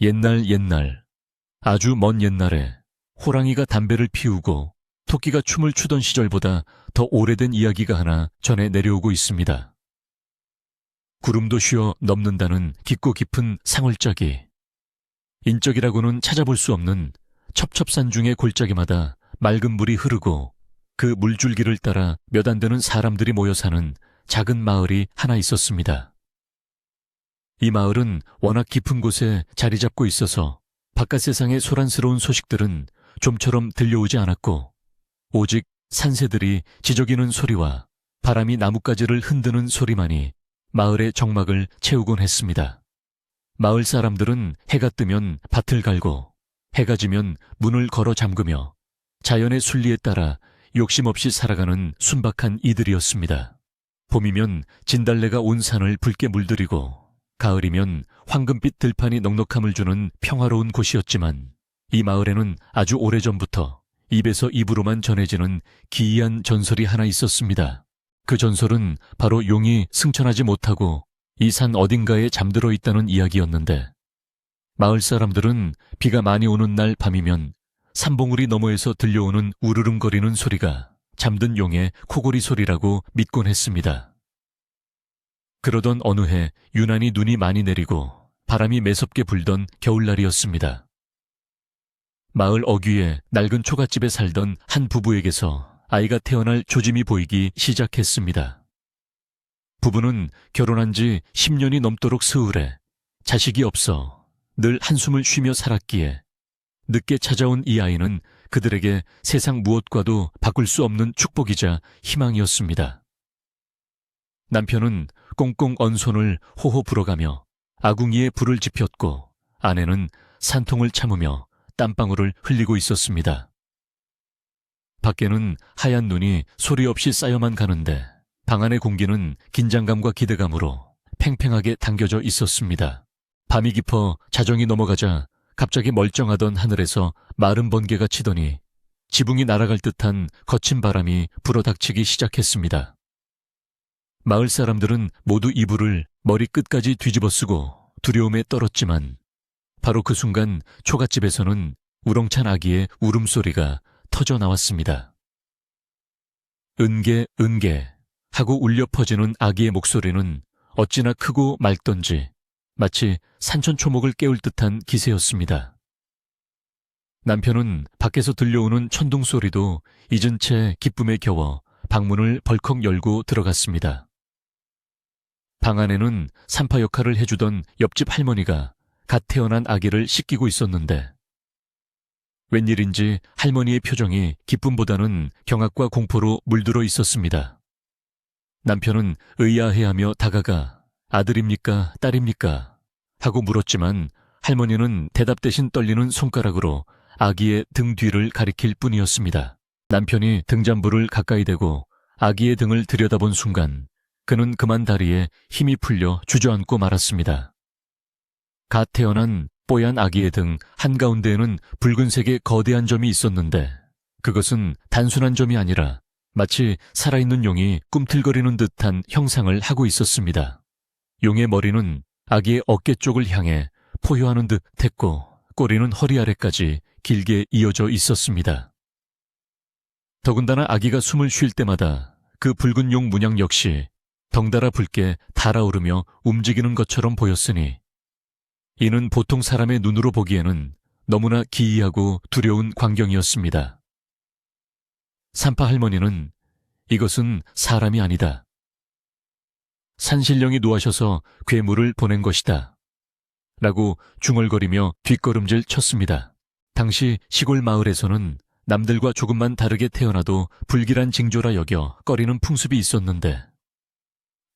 옛날, 아주 먼 옛날에 호랑이가 담배를 피우고 토끼가 춤을 추던 시절보다 더 오래된 이야기가 하나 전해 내려오고 있습니다. 구름도 쉬어 넘는다는 깊고 깊은 상월짜기. 인적이라고는 찾아볼 수 없는 첩첩산 중의 골짜기마다 맑은 물이 흐르고 그 물줄기를 따라 몇 안 되는 사람들이 모여 사는 작은 마을이 하나 있었습니다. 이 마을은 워낙 깊은 곳에 자리 잡고 있어서 바깥 세상의 소란스러운 소식들은 좀처럼 들려오지 않았고 오직 산새들이 지저귀는 소리와 바람이 나뭇가지를 흔드는 소리만이 마을의 정막을 채우곤 했습니다. 마을 사람들은 해가 뜨면 밭을 갈고 해가 지면 문을 걸어 잠그며 자연의 순리에 따라 욕심 없이 살아가는 순박한 이들이었습니다. 봄이면 진달래가 온 산을 붉게 물들이고 가을이면 황금빛 들판이 넉넉함을 주는 평화로운 곳이었지만 이 마을에는 아주 오래전부터 입에서 입으로만 전해지는 기이한 전설이 하나 있었습니다. 그 전설은 바로 용이 승천하지 못하고 이 산 어딘가에 잠들어 있다는 이야기였는데 마을 사람들은 비가 많이 오는 날 밤이면 산봉우리 너머에서 들려오는 우르릉거리는 소리가 잠든 용의 코골이 소리라고 믿곤 했습니다. 그러던 어느 해 유난히 눈이 많이 내리고 바람이 매섭게 불던 겨울날이었습니다. 마을 어귀에 낡은 초가집에 살던 한 부부에게서 아이가 태어날 조짐이 보이기 시작했습니다. 부부는 결혼한 지 10년이 넘도록 스울해 자식이 없어 늘 한숨을 쉬며 살았기에 늦게 찾아온 이 아이는 그들에게 세상 무엇과도 바꿀 수 없는 축복이자 희망이었습니다. 남편은 꽁꽁 언 손을 호호 불어가며 아궁이에 불을 지폈고 아내는 산통을 참으며 땀방울을 흘리고 있었습니다. 밖에는 하얀 눈이 소리 없이 쌓여만 가는데 방 안의 공기는 긴장감과 기대감으로 팽팽하게 당겨져 있었습니다. 밤이 깊어 자정이 넘어가자 갑자기 멀쩡하던 하늘에서 마른 번개가 치더니 지붕이 날아갈 듯한 거친 바람이 불어닥치기 시작했습니다. 마을 사람들은 모두 이불을 머리 끝까지 뒤집어쓰고 두려움에 떨었지만 바로 그 순간 초가집에서는 우렁찬 아기의 울음소리가 터져 나왔습니다. 은개 하고 울려 퍼지는 아기의 목소리는 어찌나 크고 맑던지 마치 산천초목을 깨울 듯한 기세였습니다. 남편은 밖에서 들려오는 천둥 소리도 잊은 채 기쁨에 겨워 방문을 벌컥 열고 들어갔습니다. 방 안에는 산파 역할을 해주던 옆집 할머니가 갓 태어난 아기를 씻기고 있었는데 웬일인지 할머니의 표정이 기쁨보다는 경악과 공포로 물들어 있었습니다. 남편은 의아해하며 다가가 아들입니까 딸입니까 하고 물었지만 할머니는 대답 대신 떨리는 손가락으로 아기의 등 뒤를 가리킬 뿐이었습니다. 남편이 등잔부를 가까이 대고 아기의 등을 들여다본 순간 그는 그만 다리에 힘이 풀려 주저앉고 말았습니다. 갓 태어난 뽀얀 아기의 등 한가운데에는 붉은색의 거대한 점이 있었는데 그것은 단순한 점이 아니라 마치 살아있는 용이 꿈틀거리는 듯한 형상을 하고 있었습니다. 용의 머리는 아기의 어깨 쪽을 향해 포효하는 듯 했고 꼬리는 허리 아래까지 길게 이어져 있었습니다. 더군다나 아기가 숨을 쉴 때마다 그 붉은 용 문양 역시 덩달아 붉게 달아오르며 움직이는 것처럼 보였으니 이는 보통 사람의 눈으로 보기에는 너무나 기이하고 두려운 광경이었습니다. 산파 할머니는 이것은 사람이 아니다. 산신령이 노하셔서 괴물을 보낸 것이다. 라고 중얼거리며 뒷걸음질 쳤습니다. 당시 시골 마을에서는 남들과 조금만 다르게 태어나도 불길한 징조라 여겨 꺼리는 풍습이 있었는데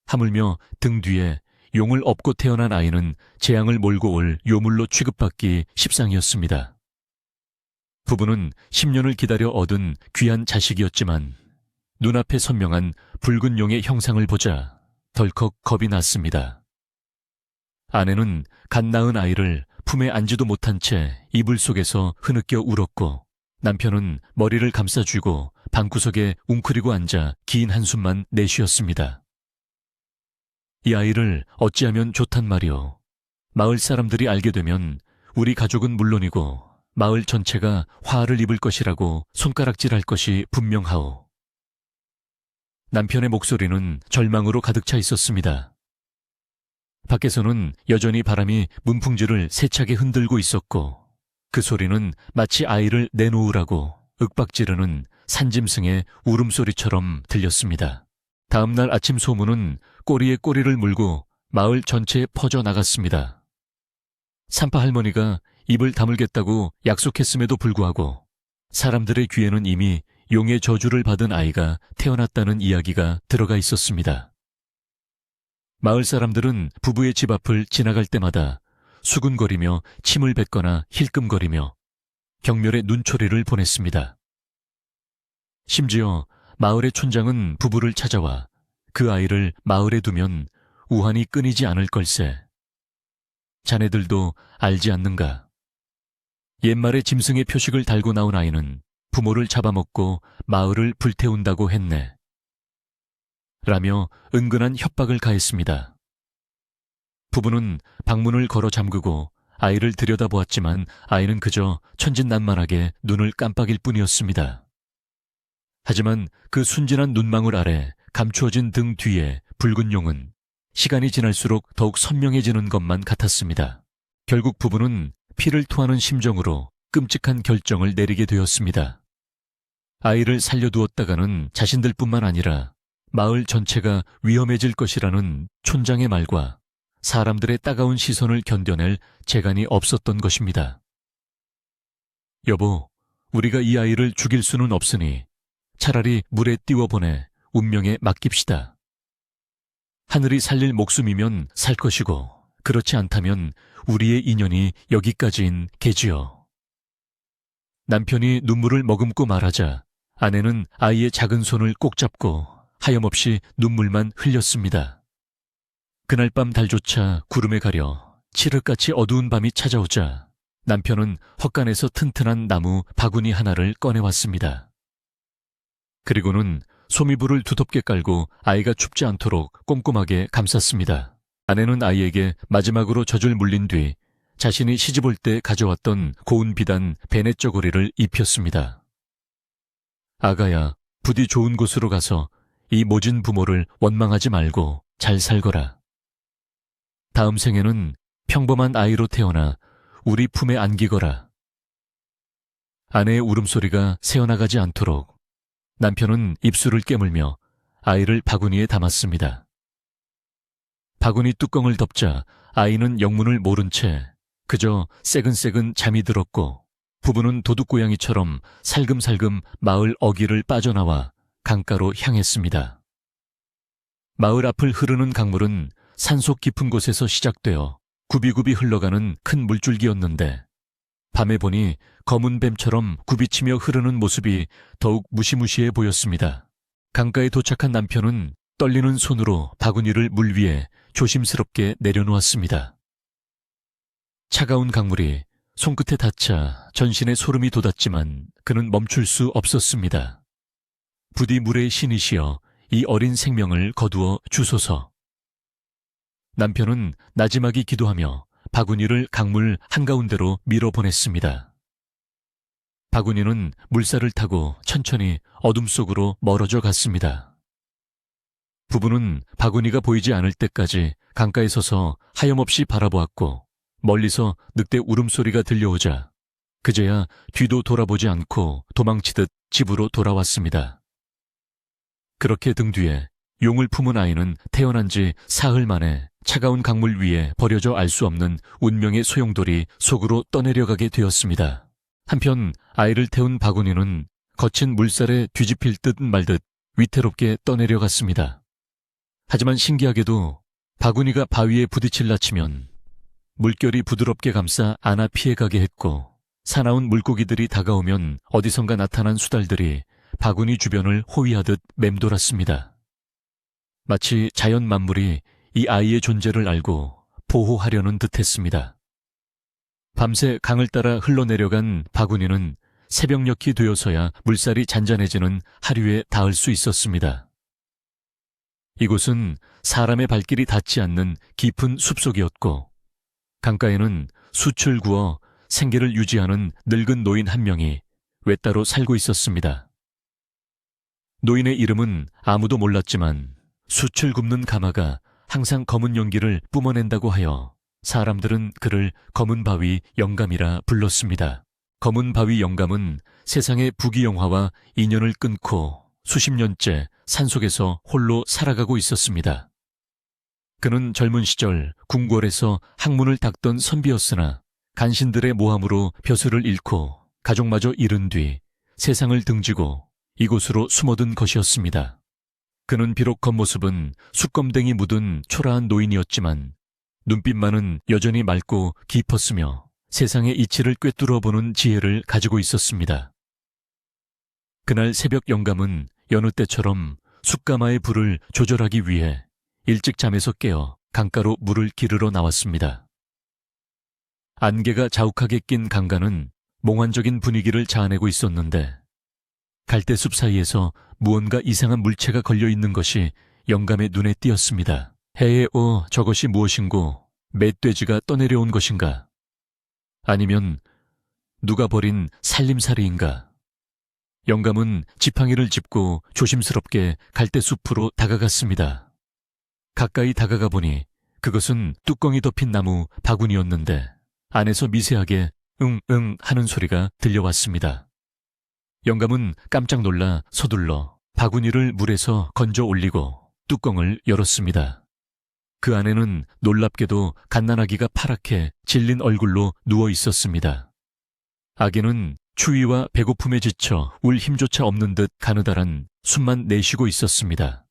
하물며 등 뒤에 용을 업고 태어난 아이는 재앙을 몰고 올 요물로 취급받기 십상이었습니다. 부부는 10년을 기다려 얻은 귀한 자식이었지만 눈앞에 선명한 붉은 용의 형상을 보자 덜컥 겁이 났습니다. 아내는 갓 낳은 아이를 품에 안지도 못한 채 이불 속에서 흐느껴 울었고 남편은 머리를 감싸쥐고 방구석에 웅크리고 앉아 긴 한숨만 내쉬었습니다. 이 아이를 어찌하면 좋단 말이오. 마을 사람들이 알게 되면 우리 가족은 물론이고 마을 전체가 화를 입을 것이라고 손가락질할 것이 분명하오. 남편의 목소리는 절망으로 가득 차 있었습니다. 밖에서는 여전히 바람이 문풍지를 세차게 흔들고 있었고 그 소리는 마치 아이를 내놓으라고 윽박지르는 산짐승의 울음소리처럼 들렸습니다. 다음 날 아침 소문은 꼬리에 꼬리를 물고 마을 전체에 퍼져나갔습니다. 산파 할머니가 입을 다물겠다고 약속했음에도 불구하고 사람들의 귀에는 이미 용의 저주를 받은 아이가 태어났다는 이야기가 들어가 있었습니다. 마을 사람들은 부부의 집 앞을 지나갈 때마다 수군거리며 침을 뱉거나 힐끔거리며 경멸의 눈초리를 보냈습니다. 심지어 마을의 촌장은 부부를 찾아와 그 아이를 마을에 두면 우환이 끊이지 않을 걸세. 자네들도 알지 않는가? 옛말에 짐승의 표식을 달고 나온 아이는 부모를 잡아먹고 마을을 불태운다고 했네. 라며 은근한 협박을 가했습니다. 부부는 방문을 걸어 잠그고 아이를 들여다보았지만 아이는 그저 천진난만하게 눈을 깜빡일 뿐이었습니다. 하지만 그 순진한 눈망울 아래 감추어진 등 뒤에 붉은 용은 시간이 지날수록 더욱 선명해지는 것만 같았습니다. 결국 부부는 피를 토하는 심정으로 끔찍한 결정을 내리게 되었습니다. 아이를 살려두었다가는 자신들뿐만 아니라 마을 전체가 위험해질 것이라는 촌장의 말과 사람들의 따가운 시선을 견뎌낼 재간이 없었던 것입니다. 여보, 우리가 이 아이를 죽일 수는 없으니 차라리 물에 띄워보내 운명에 맡깁시다. 하늘이 살릴 목숨이면 살 것이고 그렇지 않다면 우리의 인연이 여기까지인 게지요. 남편이 눈물을 머금고 말하자 아내는 아이의 작은 손을 꼭 잡고 하염없이 눈물만 흘렸습니다. 그날 밤 달조차 구름에 가려 칠흑같이 어두운 밤이 찾아오자 남편은 헛간에서 튼튼한 나무 바구니 하나를 꺼내왔습니다. 그리고는 소미불을 두텁게 깔고 아이가 춥지 않도록 꼼꼼하게 감쌌습니다. 아내는 아이에게 마지막으로 젖을 물린 뒤 자신이 시집올 때 가져왔던 고운 비단 베네 쪼고리를 입혔습니다. 아가야, 부디 좋은 곳으로 가서 이 모진 부모를 원망하지 말고 잘 살거라. 다음 생에는 평범한 아이로 태어나 우리 품에 안기거라. 아내의 울음소리가 새어나가지 않도록 남편은 입술을 깨물며 아이를 바구니에 담았습니다. 바구니 뚜껑을 덮자 아이는 영문을 모른 채 그저 새근새근 잠이 들었고 부부는 도둑고양이처럼 살금살금 마을 어귀를 빠져나와 강가로 향했습니다. 마을 앞을 흐르는 강물은 산속 깊은 곳에서 시작되어 굽이굽이 흘러가는 큰 물줄기였는데 밤에 보니 검은 뱀처럼 굽이치며 흐르는 모습이 더욱 무시무시해 보였습니다. 강가에 도착한 남편은 떨리는 손으로 바구니를 물 위에 조심스럽게 내려놓았습니다. 차가운 강물이 손끝에 닿자 전신에 소름이 돋았지만 그는 멈출 수 없었습니다. 부디 물의 신이시여 이 어린 생명을 거두어 주소서. 남편은 나지막이 기도하며 바구니를 강물 한가운데로 밀어보냈습니다. 바구니는 물살을 타고 천천히 어둠 속으로 멀어져 갔습니다. 부부는 바구니가 보이지 않을 때까지 강가에 서서 하염없이 바라보았고 멀리서 늑대 울음소리가 들려오자 그제야 뒤도 돌아보지 않고 도망치듯 집으로 돌아왔습니다. 그렇게 등 뒤에 용을 품은 아이는 태어난 지 사흘 만에 차가운 강물 위에 버려져 알 수 없는 운명의 소용돌이 속으로 떠내려가게 되었습니다. 한편 아이를 태운 바구니는 거친 물살에 뒤집힐 듯 말듯 위태롭게 떠내려갔습니다. 하지만 신기하게도 바구니가 바위에 부딪힐 나치면 물결이 부드럽게 감싸 안아 피해가게 했고 사나운 물고기들이 다가오면 어디선가 나타난 수달들이 바구니 주변을 호위하듯 맴돌았습니다. 마치 자연 만물이 이 아이의 존재를 알고 보호하려는 듯했습니다. 밤새 강을 따라 흘러내려간 바구니는 새벽녘이 되어서야 물살이 잔잔해지는 하류에 닿을 수 있었습니다. 이곳은 사람의 발길이 닿지 않는 깊은 숲속이었고 강가에는 숯을 구워 생계를 유지하는 늙은 노인 한 명이 외따로 살고 있었습니다. 노인의 이름은 아무도 몰랐지만 숯을 굽는 가마가 항상 검은 연기를 뿜어낸다고 하여 사람들은 그를 검은 바위 영감이라 불렀습니다. 검은 바위 영감은 세상의 부귀영화와 인연을 끊고 수십 년째 산속에서 홀로 살아가고 있었습니다. 그는 젊은 시절 궁궐에서 학문을 닦던 선비였으나 간신들의 모함으로 벼슬을 잃고 가족마저 잃은 뒤 세상을 등지고 이곳으로 숨어든 것이었습니다. 그는 비록 겉모습은 숯검댕이 묻은 초라한 노인이었지만 눈빛만은 여전히 맑고 깊었으며 세상의 이치를 꿰뚫어보는 지혜를 가지고 있었습니다. 그날 새벽 영감은 여느 때처럼 숯가마의 불을 조절하기 위해 일찍 잠에서 깨어 강가로 물을 기르러 나왔습니다. 안개가 자욱하게 낀 강가는 몽환적인 분위기를 자아내고 있었는데 갈대숲 사이에서 무언가 이상한 물체가 걸려있는 것이 영감의 눈에 띄었습니다. 해에 저것이 무엇인고 멧돼지가 떠내려온 것인가? 아니면 누가 버린 살림살이인가? 영감은 지팡이를 짚고 조심스럽게 갈대숲으로 다가갔습니다. 가까이 다가가 보니 그것은 뚜껑이 덮인 나무 바구니였는데 안에서 미세하게 응응 하는 소리가 들려왔습니다. 영감은 깜짝 놀라 서둘러 바구니를 물에서 건져 올리고 뚜껑을 열었습니다. 그 안에는 놀랍게도 갓난아기가 파랗게 질린 얼굴로 누워 있었습니다. 아기는 추위와 배고픔에 지쳐 울 힘조차 없는 듯 가느다란 숨만 내쉬고 있었습니다.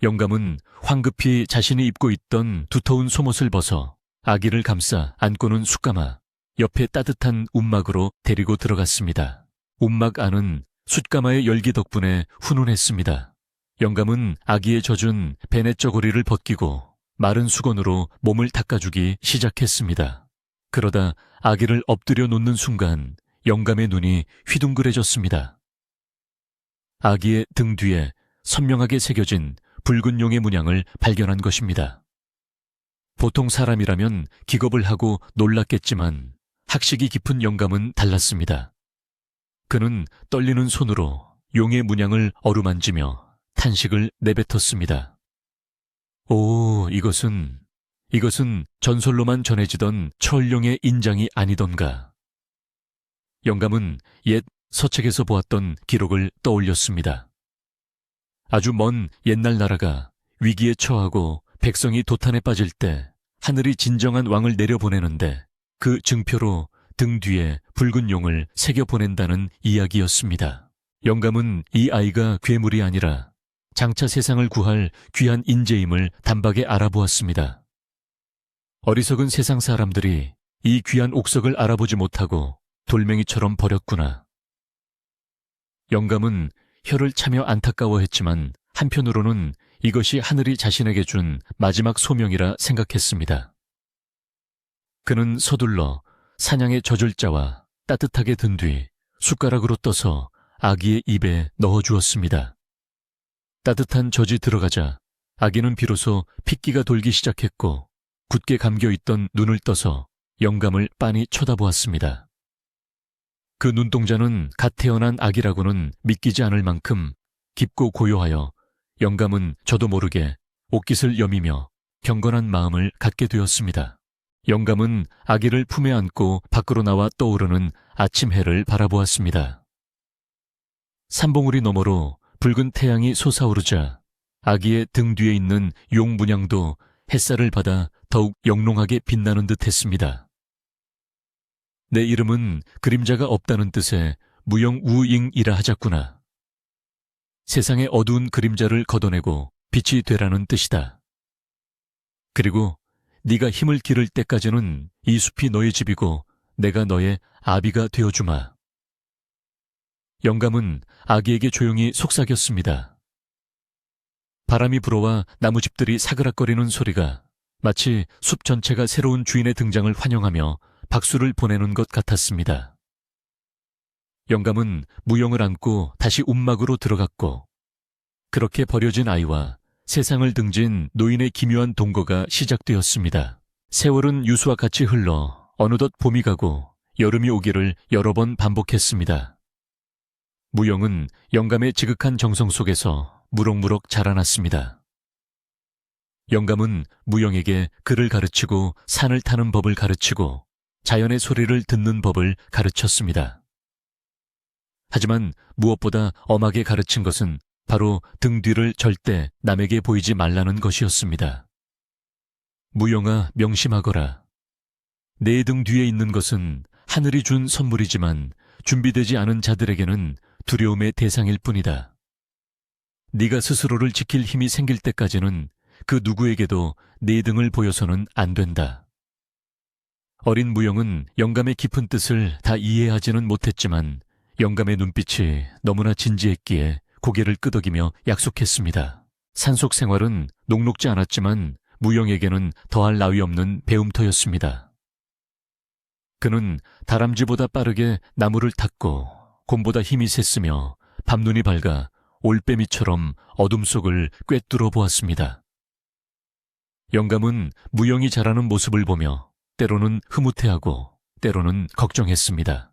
영감은 황급히 자신이 입고 있던 두터운 속옷을 벗어 아기를 감싸 안고는 숯가마, 옆에 따뜻한 움막으로 데리고 들어갔습니다. 움막 안은 숯가마의 열기 덕분에 훈훈했습니다. 영감은 아기의 젖은 베네 저고리를 벗기고 마른 수건으로 몸을 닦아주기 시작했습니다. 그러다 아기를 엎드려 놓는 순간 영감의 눈이 휘둥그레졌습니다. 아기의 등 뒤에 선명하게 새겨진 붉은 용의 문양을 발견한 것입니다. 보통 사람이라면 기겁을 하고 놀랐겠지만 학식이 깊은 영감은 달랐습니다. 그는 떨리는 손으로 용의 문양을 어루만지며 탄식을 내뱉었습니다. 오, 이것은 전설로만 전해지던 철룡의 인장이 아니던가. 영감은 옛 서책에서 보았던 기록을 떠올렸습니다. 아주 먼 옛날 나라가 위기에 처하고 백성이 도탄에 빠질 때 하늘이 진정한 왕을 내려보내는데 그 증표로 등 뒤에 붉은 용을 새겨보낸다는 이야기였습니다. 영감은 이 아이가 괴물이 아니라 장차 세상을 구할 귀한 인재임을 단박에 알아보았습니다. 어리석은 세상 사람들이 이 귀한 옥석을 알아보지 못하고 돌멩이처럼 버렸구나. 영감은 혀를 차며 안타까워했지만 한편으로는 이것이 하늘이 자신에게 준 마지막 소명이라 생각했습니다. 그는 서둘러 사냥의 젖을자와 따뜻하게 든 뒤 숟가락으로 떠서 아기의 입에 넣어주었습니다. 따뜻한 젖이 들어가자 아기는 비로소 핏기가 돌기 시작했고 굳게 감겨있던 눈을 떠서 영감을 빤히 쳐다보았습니다. 그 눈동자는 갓 태어난 아기라고는 믿기지 않을 만큼 깊고 고요하여 영감은 저도 모르게 옷깃을 여미며 경건한 마음을 갖게 되었습니다. 영감은 아기를 품에 안고 밖으로 나와 떠오르는 아침 해를 바라보았습니다. 산봉우리 너머로 붉은 태양이 솟아오르자 아기의 등 뒤에 있는 용 문양도 햇살을 받아 더욱 영롱하게 빛나는 듯 했습니다. 내 이름은 그림자가 없다는 뜻의 무영우잉이라 하자꾸나. 세상의 어두운 그림자를 걷어내고 빛이 되라는 뜻이다. 그리고 네가 힘을 기를 때까지는 이 숲이 너의 집이고 내가 너의 아비가 되어주마. 영감은 아기에게 조용히 속삭였습니다. 바람이 불어와 나무집들이 사그락거리는 소리가 마치 숲 전체가 새로운 주인의 등장을 환영하며 박수를 보내는 것 같았습니다. 영감은 무용을 안고 다시 움막으로 들어갔고 그렇게 버려진 아이와 세상을 등진 노인의 기묘한 동거가 시작되었습니다. 세월은 유수와 같이 흘러 어느덧 봄이 가고 여름이 오기를 여러 번 반복했습니다. 무영은 영감의 지극한 정성 속에서 무럭무럭 자라났습니다. 영감은 무영에게 글을 가르치고 산을 타는 법을 가르치고 자연의 소리를 듣는 법을 가르쳤습니다. 하지만 무엇보다 엄하게 가르친 것은 바로 등 뒤를 절대 남에게 보이지 말라는 것이었습니다. 무영아, 명심하거라. 내 등 뒤에 있는 것은 하늘이 준 선물이지만 준비되지 않은 자들에게는 두려움의 대상일 뿐이다. 네가 스스로를 지킬 힘이 생길 때까지는 그 누구에게도 네 등을 보여서는 안 된다. 어린 무영은 영감의 깊은 뜻을 다 이해하지는 못했지만 영감의 눈빛이 너무나 진지했기에 고개를 끄덕이며 약속했습니다. 산속 생활은 녹록지 않았지만 무영에게는 더할 나위 없는 배움터였습니다. 그는 다람쥐보다 빠르게 나무를 탔고 곰보다 힘이 셌으며 밤눈이 밝아 올빼미처럼 어둠 속을 꿰뚫어 보았습니다. 영감은 무영이 자라는 모습을 보며 때로는 흐뭇해하고 때로는 걱정했습니다.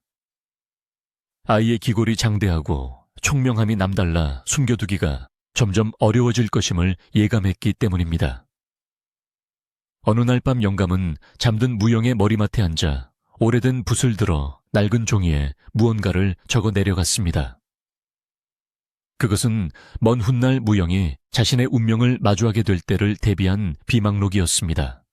아이의 기골이 장대하고 총명함이 남달라 숨겨두기가 점점 어려워질 것임을 예감했기 때문입니다. 어느 날 밤 영감은 잠든 무영의 머리맡에 앉아 오래된 붓을 들어 낡은 종이에 무언가를 적어 내려갔습니다. 그것은 먼 훗날 무영이 자신의 운명을 마주하게 될 때를 대비한 비망록이었습니다.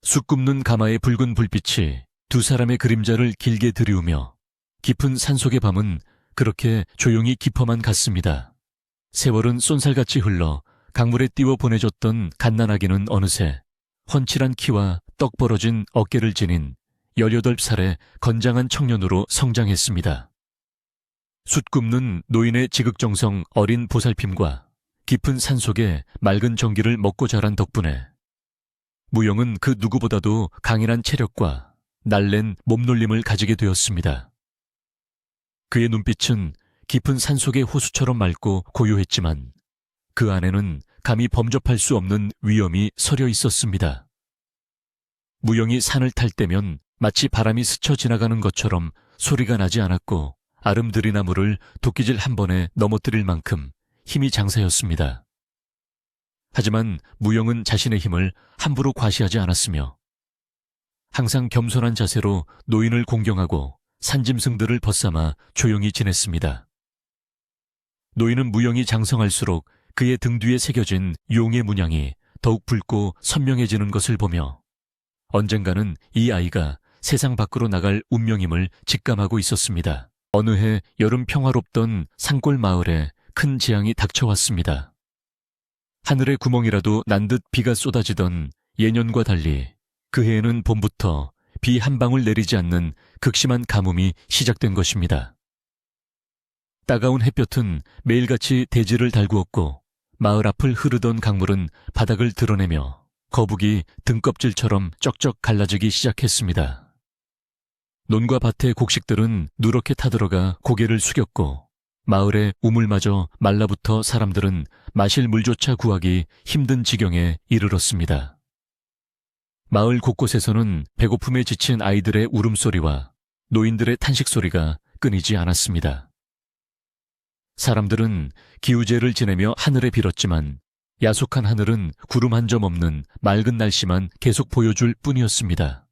쑥 굽는 가마의 붉은 불빛이 두 사람의 그림자를 길게 들이우며 깊은 산속의 밤은 그렇게 조용히 깊어만 갔습니다. 세월은 쏜살같이 흘러 강물에 띄워 보내줬던 갓난아기는 어느새 훤칠한 키와 떡 벌어진 어깨를 지닌 18살의 건장한 청년으로 성장했습니다. 숯 굽는 노인의 지극정성 어린 보살핌과 깊은 산속의 맑은 정기를 먹고 자란 덕분에 무영은 그 누구보다도 강인한 체력과 날랜 몸놀림을 가지게 되었습니다. 그의 눈빛은 깊은 산속의 호수처럼 맑고 고요했지만 그 안에는 감히 범접할 수 없는 위험이 서려 있었습니다. 무영이 산을 탈 때면 마치 바람이 스쳐 지나가는 것처럼 소리가 나지 않았고 아름드리나무를 도끼질 한 번에 넘어뜨릴 만큼 힘이 장사였습니다. 하지만 무영은 자신의 힘을 함부로 과시하지 않았으며 항상 겸손한 자세로 노인을 공경하고 산짐승들을 벗삼아 조용히 지냈습니다. 노인은 무영이 장성할수록 그의 등 뒤에 새겨진 용의 문양이 더욱 붉고 선명해지는 것을 보며 언젠가는 이 아이가 세상 밖으로 나갈 운명임을 직감하고 있었습니다. 어느 해 여름 평화롭던 산골 마을에 큰 재앙이 닥쳐왔습니다. 하늘의 구멍이라도 난 듯 비가 쏟아지던 예년과 달리 그 해에는 봄부터 비 한 방울 내리지 않는 극심한 가뭄이 시작된 것입니다. 따가운 햇볕은 매일같이 대지를 달구었고 마을 앞을 흐르던 강물은 바닥을 드러내며 거북이 등껍질처럼 쩍쩍 갈라지기 시작했습니다. 논과 밭의 곡식들은 누렇게 타들어가 고개를 숙였고 마을의 우물마저 말라붙어 사람들은 마실 물조차 구하기 힘든 지경에 이르렀습니다. 마을 곳곳에서는 배고픔에 지친 아이들의 울음소리와 노인들의 탄식소리가 끊이지 않았습니다. 사람들은 기우제를 지내며 하늘에 빌었지만 야속한 하늘은 구름 한 점 없는 맑은 날씨만 계속 보여줄 뿐이었습니다.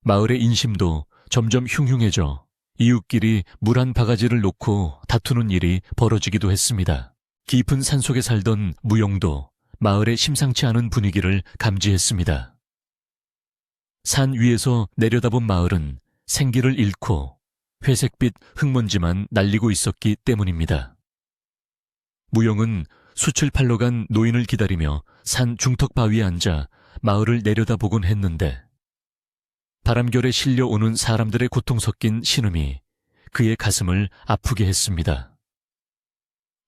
마을의 인심도 점점 흉흉해져 이웃끼리 물 한 바가지를 놓고 다투는 일이 벌어지기도 했습니다. 깊은 산속에 살던 무영도 마을의 심상치 않은 분위기를 감지했습니다. 산 위에서 내려다본 마을은 생기를 잃고 회색빛 흙먼지만 날리고 있었기 때문입니다. 무영은 숯을 팔러 간 노인을 기다리며 산 중턱 바위에 앉아 마을을 내려다보곤 했는데 바람결에 실려오는 사람들의 고통 섞인 신음이 그의 가슴을 아프게 했습니다.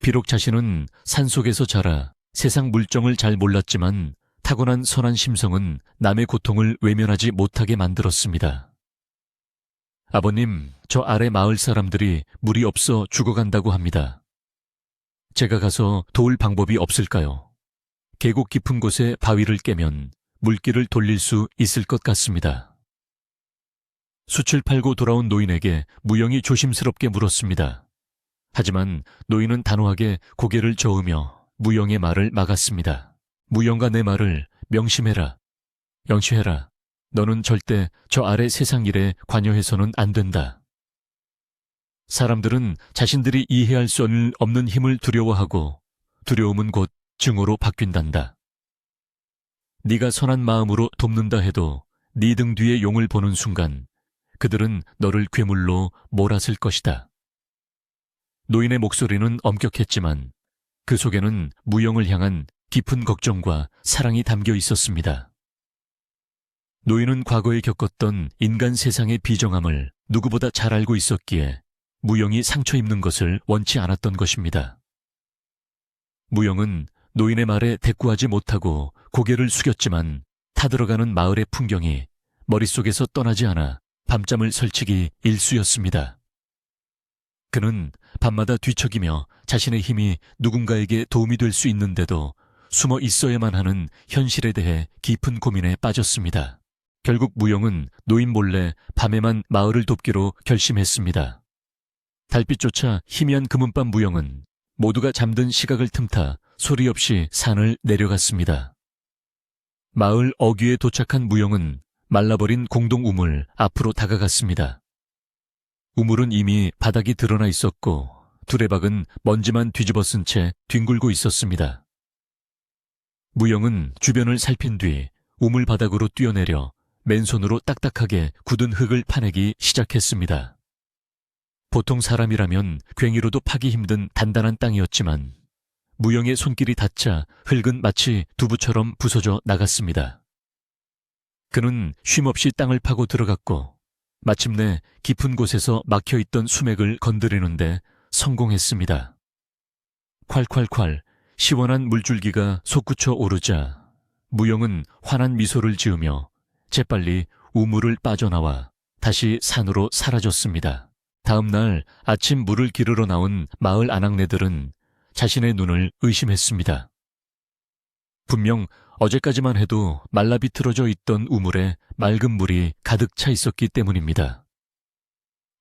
비록 자신은 산속에서 자라 세상 물정을 잘 몰랐지만 타고난 선한 심성은 남의 고통을 외면하지 못하게 만들었습니다. 아버님, 저 아래 마을 사람들이 물이 없어 죽어간다고 합니다. 제가 가서 도울 방법이 없을까요? 계곡 깊은 곳에 바위를 깨면 물길을 돌릴 수 있을 것 같습니다. 숯을 팔고 돌아온 노인에게 무영이 조심스럽게 물었습니다. 하지만 노인은 단호하게 고개를 저으며 무영의 말을 막았습니다. 무영과 내 말을 명심해라. 영시해라. 너는 절대 저 아래 세상 일에 관여해서는 안 된다. 사람들은 자신들이 이해할 수 없는 힘을 두려워하고 두려움은 곧 증오로 바뀐단다. 네가 선한 마음으로 돕는다 해도 네 등 뒤에 용을 보는 순간 그들은 너를 괴물로 몰아쓸 것이다. 노인의 목소리는 엄격했지만 그 속에는 무영을 향한 깊은 걱정과 사랑이 담겨 있었습니다. 노인은 과거에 겪었던 인간 세상의 비정함을 누구보다 잘 알고 있었기에 무영이 상처 입는 것을 원치 않았던 것입니다. 무영은 노인의 말에 대꾸하지 못하고 고개를 숙였지만 타들어가는 마을의 풍경이 머릿속에서 떠나지 않아 밤잠을 설치기 일쑤였습니다. 그는 밤마다 뒤척이며 자신의 힘이 누군가에게 도움이 될 수 있는데도 숨어 있어야만 하는 현실에 대해 깊은 고민에 빠졌습니다. 결국 무영은 노인 몰래 밤에만 마을을 돕기로 결심했습니다. 달빛조차 희미한 금은밤 무영은 모두가 잠든 시각을 틈타 소리 없이 산을 내려갔습니다. 마을 어귀에 도착한 무영은 말라버린 공동 우물 앞으로 다가갔습니다. 우물은 이미 바닥이 드러나 있었고 두레박은 먼지만 뒤집어 쓴 채 뒹굴고 있었습니다. 무영은 주변을 살핀 뒤 우물 바닥으로 뛰어내려 맨손으로 딱딱하게 굳은 흙을 파내기 시작했습니다. 보통 사람이라면 괭이로도 파기 힘든 단단한 땅이었지만 무영의 손길이 닿자 흙은 마치 두부처럼 부서져 나갔습니다. 그는 쉼없이 땅을 파고 들어갔고 마침내 깊은 곳에서 막혀있던 수맥을 건드리는데 성공했습니다. 콸콸콸 시원한 물줄기가 솟구쳐 오르자 무영은 환한 미소를 지으며 재빨리 우물을 빠져나와 다시 산으로 사라졌습니다. 다음 날 아침 물을 기르러 나온 마을 아낙네들은 자신의 눈을 의심했습니다. 분명 어제까지만 해도 말라 비틀어져 있던 우물에 맑은 물이 가득 차 있었기 때문입니다.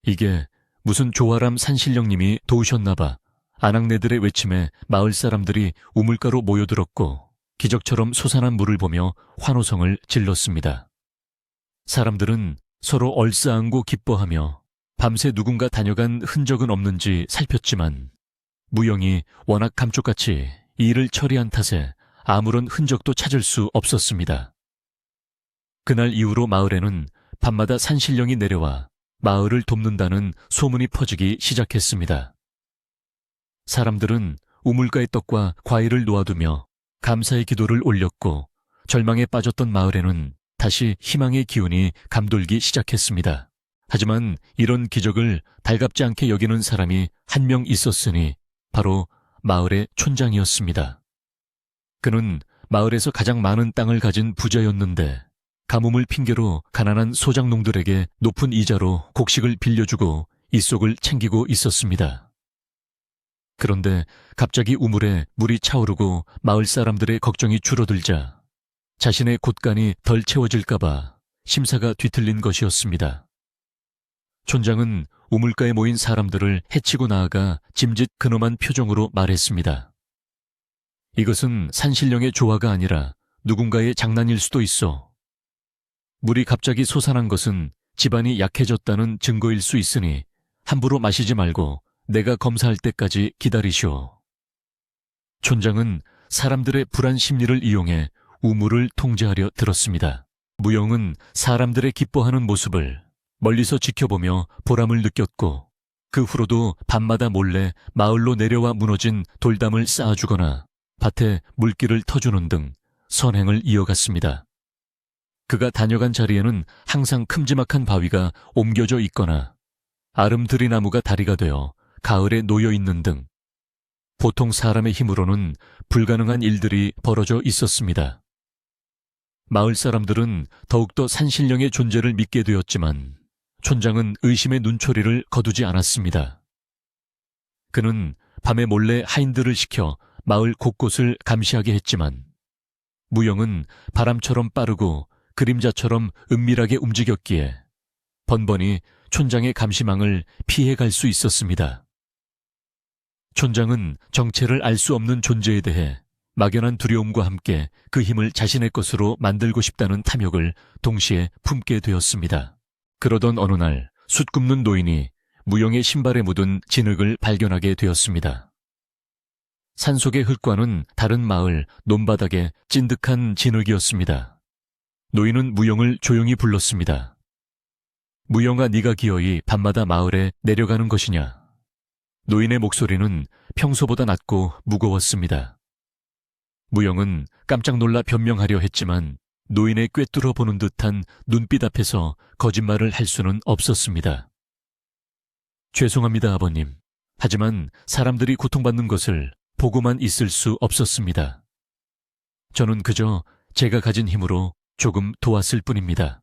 이게 무슨 조아람 산신령님이 도우셨나봐 아낙네들의 외침에 마을 사람들이 우물가로 모여들었고 기적처럼 솟아난 물을 보며 환호성을 질렀습니다. 사람들은 서로 얼싸안고 기뻐하며 밤새 누군가 다녀간 흔적은 없는지 살폈지만 무영이 워낙 감쪽같이 이 일을 처리한 탓에 아무런 흔적도 찾을 수 없었습니다. 그날 이후로 마을에는 밤마다 산신령이 내려와 마을을 돕는다는 소문이 퍼지기 시작했습니다. 사람들은 우물가의 떡과 과일을 놓아두며 감사의 기도를 올렸고 절망에 빠졌던 마을에는 다시 희망의 기운이 감돌기 시작했습니다. 하지만 이런 기적을 달갑지 않게 여기는 사람이 한 명 있었으니 바로 마을의 촌장이었습니다. 그는 마을에서 가장 많은 땅을 가진 부자였는데 가뭄을 핑계로 가난한 소작농들에게 높은 이자로 곡식을 빌려주고 이속을 챙기고 있었습니다. 그런데 갑자기 우물에 물이 차오르고 마을 사람들의 걱정이 줄어들자 자신의 곳간이 덜 채워질까봐 심사가 뒤틀린 것이었습니다. 촌장은 우물가에 모인 사람들을 해치고 나아가 짐짓 근엄한 표정으로 말했습니다. 이것은 산신령의 조화가 아니라 누군가의 장난일 수도 있어. 물이 갑자기 솟아난 것은 집안이 약해졌다는 증거일 수 있으니 함부로 마시지 말고 내가 검사할 때까지 기다리시오. 촌장은 사람들의 불안 심리를 이용해 우물을 통제하려 들었습니다. 무영은 사람들의 기뻐하는 모습을 멀리서 지켜보며 보람을 느꼈고 그 후로도 밤마다 몰래 마을로 내려와 무너진 돌담을 쌓아주거나 밭에 물길을 터주는 등 선행을 이어갔습니다. 그가 다녀간 자리에는 항상 큼지막한 바위가 옮겨져 있거나 아름드리 나무가 다리가 되어 가을에 놓여 있는 등 보통 사람의 힘으로는 불가능한 일들이 벌어져 있었습니다. 마을 사람들은 더욱더 산신령의 존재를 믿게 되었지만 촌장은 의심의 눈초리를 거두지 않았습니다. 그는 밤에 몰래 하인들을 시켜 마을 곳곳을 감시하게 했지만 무영은 바람처럼 빠르고 그림자처럼 은밀하게 움직였기에 번번이 촌장의 감시망을 피해갈 수 있었습니다. 촌장은 정체를 알 수 없는 존재에 대해 막연한 두려움과 함께 그 힘을 자신의 것으로 만들고 싶다는 탐욕을 동시에 품게 되었습니다. 그러던 어느 날 숯 굽는 노인이 무영의 신발에 묻은 진흙을 발견하게 되었습니다. 산속의 흙과는 다른 마을 논바닥에 찐득한 진흙이었습니다. 노인은 무영을 조용히 불렀습니다. 무영아, 네가 기어이 밤마다 마을에 내려가는 것이냐? 노인의 목소리는 평소보다 낮고 무거웠습니다. 무영은 깜짝 놀라 변명하려 했지만 노인의 꿰뚫어 보는 듯한 눈빛 앞에서 거짓말을 할 수는 없었습니다. 죄송합니다, 아버님. 하지만 사람들이 고통받는 것을 보고만 있을 수 없었습니다. 저는 그저 제가 가진 힘으로 조금 도왔을 뿐입니다.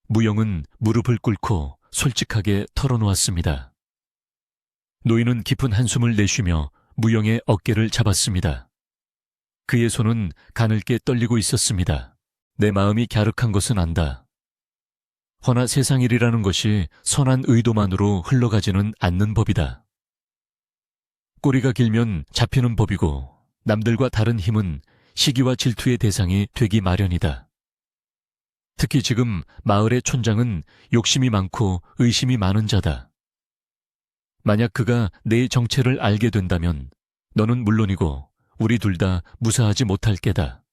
무영은 무릎을 꿇고 솔직하게 털어놓았습니다. 노인은 깊은 한숨을 내쉬며 무영의 어깨를 잡았습니다. 그의 손은 가늘게 떨리고 있었습니다. 내 마음이 갸륵한 것은 안다. 허나 세상 일이라는 것이 선한 의도만으로 흘러가지는 않는 법이다. 꼬리가 길면 잡히는 법이고 남들과 다른 힘은 시기와 질투의 대상이 되기 마련이다. 특히 지금 마을의 촌장은 욕심이 많고 의심이 많은 자다. 만약 그가 내 정체를 알게 된다면 너는 물론이고 우리 둘 다 무사하지 못할 게다.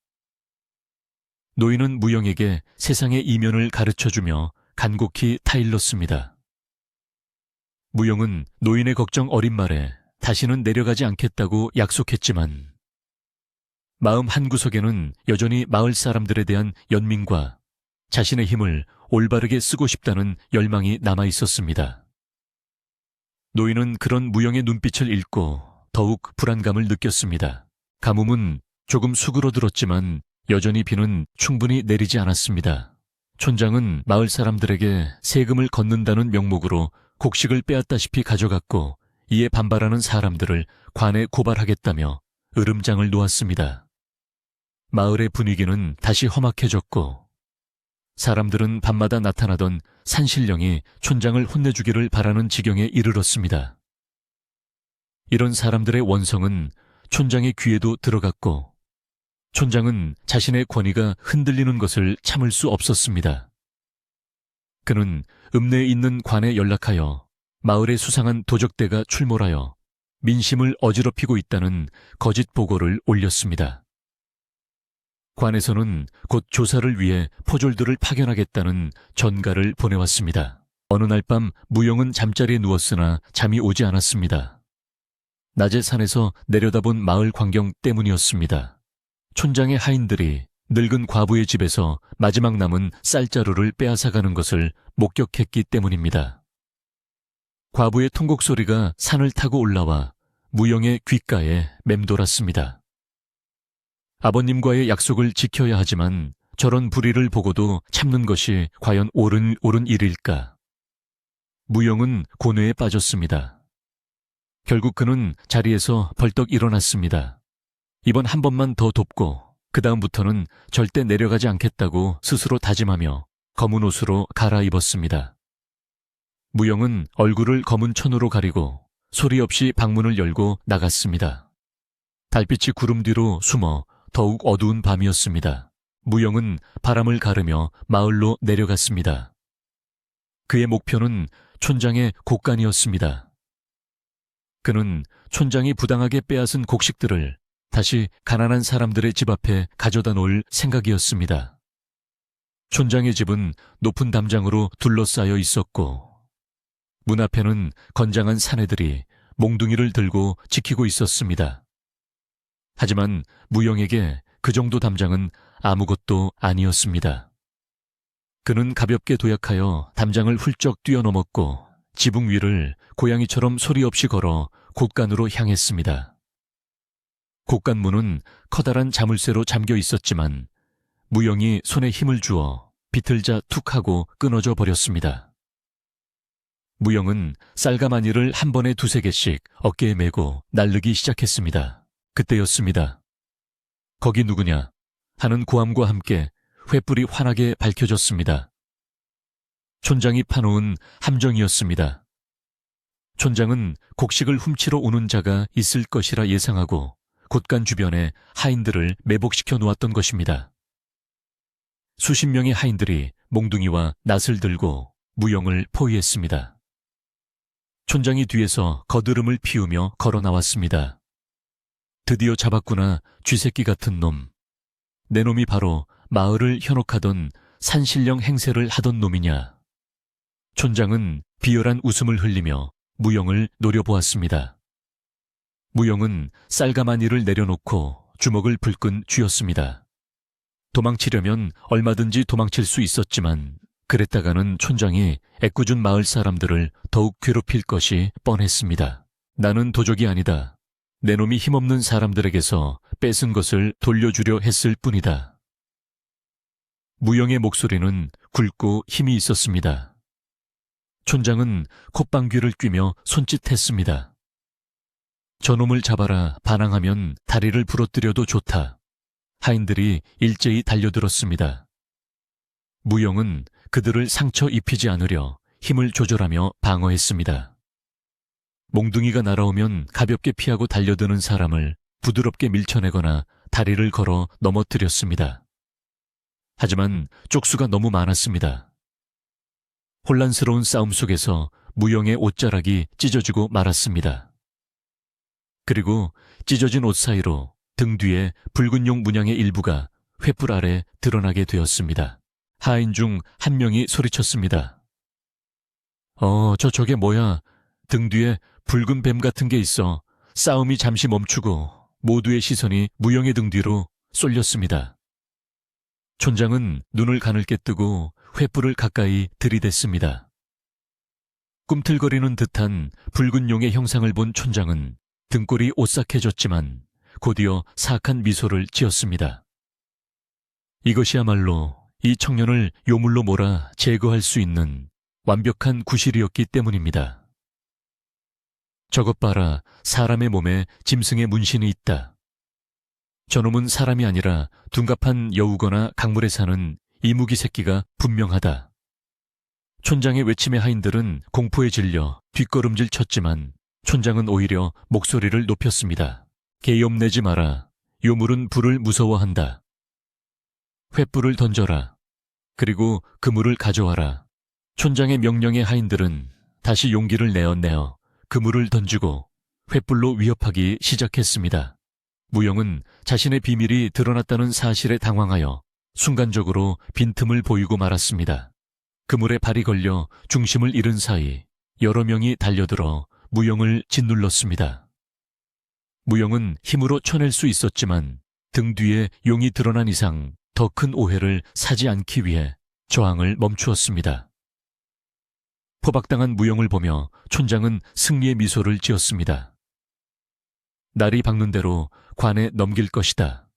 노인은 무영에게 세상의 이면을 가르쳐주며 간곡히 타일렀습니다. 무영은 노인의 걱정 어린 말에 다시는 내려가지 않겠다고 약속했지만 마음 한구석에는 여전히 마을 사람들에 대한 연민과 자신의 힘을 올바르게 쓰고 싶다는 열망이 남아 있었습니다. 노인은 그런 무영의 눈빛을 읽고 더욱 불안감을 느꼈습니다. 가뭄은 조금 수그러들었지만 여전히 비는 충분히 내리지 않았습니다. 촌장은 마을 사람들에게 세금을 걷는다는 명목으로 곡식을 빼앗다시피 가져갔고 이에 반발하는 사람들을 관에 고발하겠다며 으름장을 놓았습니다. 마을의 분위기는 다시 험악해졌고 사람들은 밤마다 나타나던 산신령이 촌장을 혼내주기를 바라는 지경에 이르렀습니다. 이런 사람들의 원성은 촌장의 귀에도 들어갔고 촌장은 자신의 권위가 흔들리는 것을 참을 수 없었습니다. 그는 읍내에 있는 관에 연락하여 마을에 수상한 도적대가 출몰하여 민심을 어지럽히고 있다는 거짓 보고를 올렸습니다. 관에서는 곧 조사를 위해 포졸들을 파견하겠다는 전가를 보내왔습니다. 어느 날 밤 무영은 잠자리에 누웠으나 잠이 오지 않았습니다. 낮에 산에서 내려다본 마을 광경 때문이었습니다. 촌장의 하인들이 늙은 과부의 집에서 마지막 남은 쌀자루를 빼앗아가는 것을 목격했기 때문입니다. 과부의 통곡 소리가 산을 타고 올라와 무영의 귓가에 맴돌았습니다. 아버님과의 약속을 지켜야 하지만 저런 불의를 보고도 참는 것이 과연 옳은 일일까? 무영은 고뇌에 빠졌습니다. 결국 그는 자리에서 벌떡 일어났습니다. 이번 한 번만 더 돕고 그 다음부터는 절대 내려가지 않겠다고 스스로 다짐하며 검은 옷으로 갈아입었습니다. 무영은 얼굴을 검은 천으로 가리고 소리 없이 방문을 열고 나갔습니다. 달빛이 구름 뒤로 숨어 더욱 어두운 밤이었습니다. 무영은 바람을 가르며 마을로 내려갔습니다. 그의 목표는 촌장의 곡간이었습니다. 그는 촌장이 부당하게 빼앗은 곡식들을 다시 가난한 사람들의 집 앞에 가져다 놓을 생각이었습니다. 촌장의 집은 높은 담장으로 둘러싸여 있었고 문 앞에는 건장한 사내들이 몽둥이를 들고 지키고 있었습니다. 하지만 무영에게 그 정도 담장은 아무것도 아니었습니다. 그는 가볍게 도약하여 담장을 훌쩍 뛰어넘었고 지붕 위를 고양이처럼 소리 없이 걸어 곡간으로 향했습니다. 곡간 문은 커다란 자물쇠로 잠겨 있었지만 무영이 손에 힘을 주어 비틀자 툭 하고 끊어져 버렸습니다. 무영은 쌀가마니를 한 번에 2-3개씩 어깨에 메고 날르기 시작했습니다. 그때였습니다. 거기 누구냐 하는 고함과 함께 횃불이 환하게 밝혀졌습니다. 촌장이 파놓은 함정이었습니다. 촌장은 곡식을 훔치러 오는 자가 있을 것이라 예상하고 곳간 주변에 하인들을 매복시켜 놓았던 것입니다. 수십 명의 하인들이 몽둥이와 낫을 들고 무용을 포위했습니다. 촌장이 뒤에서 거드름을 피우며 걸어 나왔습니다. 드디어 잡았구나, 쥐새끼 같은 놈. 내 놈이 바로 마을을 현혹하던 산신령 행세를 하던 놈이냐. 촌장은 비열한 웃음을 흘리며 무용을 노려보았습니다. 무용은 쌀가마니를 내려놓고 주먹을 불끈 쥐었습니다. 도망치려면 얼마든지 도망칠 수 있었지만 그랬다가는 촌장이 애꿎은 마을 사람들을 더욱 괴롭힐 것이 뻔했습니다. 나는 도적이 아니다. 내 놈이 힘없는 사람들에게서 뺏은 것을 돌려주려 했을 뿐이다. 무용의 목소리는 굵고 힘이 있었습니다. 촌장은 콧방귀를 뀌며 손짓했습니다. 저놈을 잡아라. 반항하면 다리를 부러뜨려도 좋다. 하인들이 일제히 달려들었습니다. 무용은 그들을 상처 입히지 않으려 힘을 조절하며 방어했습니다. 몽둥이가 날아오면 가볍게 피하고 달려드는 사람을 부드럽게 밀쳐내거나 다리를 걸어 넘어뜨렸습니다. 하지만 쪽수가 너무 많았습니다. 혼란스러운 싸움 속에서 무용의 옷자락이 찢어지고 말았습니다. 그리고 찢어진 옷 사이로 등 뒤에 붉은 용 문양의 일부가 횃불 아래 드러나게 되었습니다. 하인 중 한 명이 소리쳤습니다. 저게 뭐야? 등 뒤에 붉은 뱀 같은 게 있어. 싸움이 잠시 멈추고 모두의 시선이 무용의 등 뒤로 쏠렸습니다. 촌장은 눈을 가늘게 뜨고 횃불을 가까이 들이댔습니다. 꿈틀거리는 듯한 붉은 용의 형상을 본 촌장은 등골이 오싹해졌지만 곧이어 사악한 미소를 지었습니다. 이것이야말로 이 청년을 요물로 몰아 제거할 수 있는 완벽한 구실이었기 때문입니다. 저것 봐라, 사람의 몸에 짐승의 문신이 있다. 저놈은 사람이 아니라 둔갑한 여우거나 강물에 사는 이무기 새끼가 분명하다. 촌장의 외침에 하인들은 공포에 질려 뒷걸음질 쳤지만 촌장은 오히려 목소리를 높였습니다. 개욕내지 마라. 요물은 불을 무서워한다. 횃불을 던져라. 그리고 그물을 가져와라. 촌장의 명령에 하인들은 다시 용기를 내어 그물을 던지고 횃불로 위협하기 시작했습니다. 무용은 자신의 비밀이 드러났다는 사실에 당황하여 순간적으로 빈틈을 보이고 말았습니다. 그물에 발이 걸려 중심을 잃은 사이 여러 명이 달려들어 무용을 짓눌렀습니다. 무용은 힘으로 쳐낼 수 있었지만 등 뒤에 용이 드러난 이상 더 큰 오해를 사지 않기 위해 저항을 멈추었습니다. 포박당한 무용을 보며 촌장은 승리의 미소를 지었습니다. 날이 밝는 대로 관에 넘길 것이다.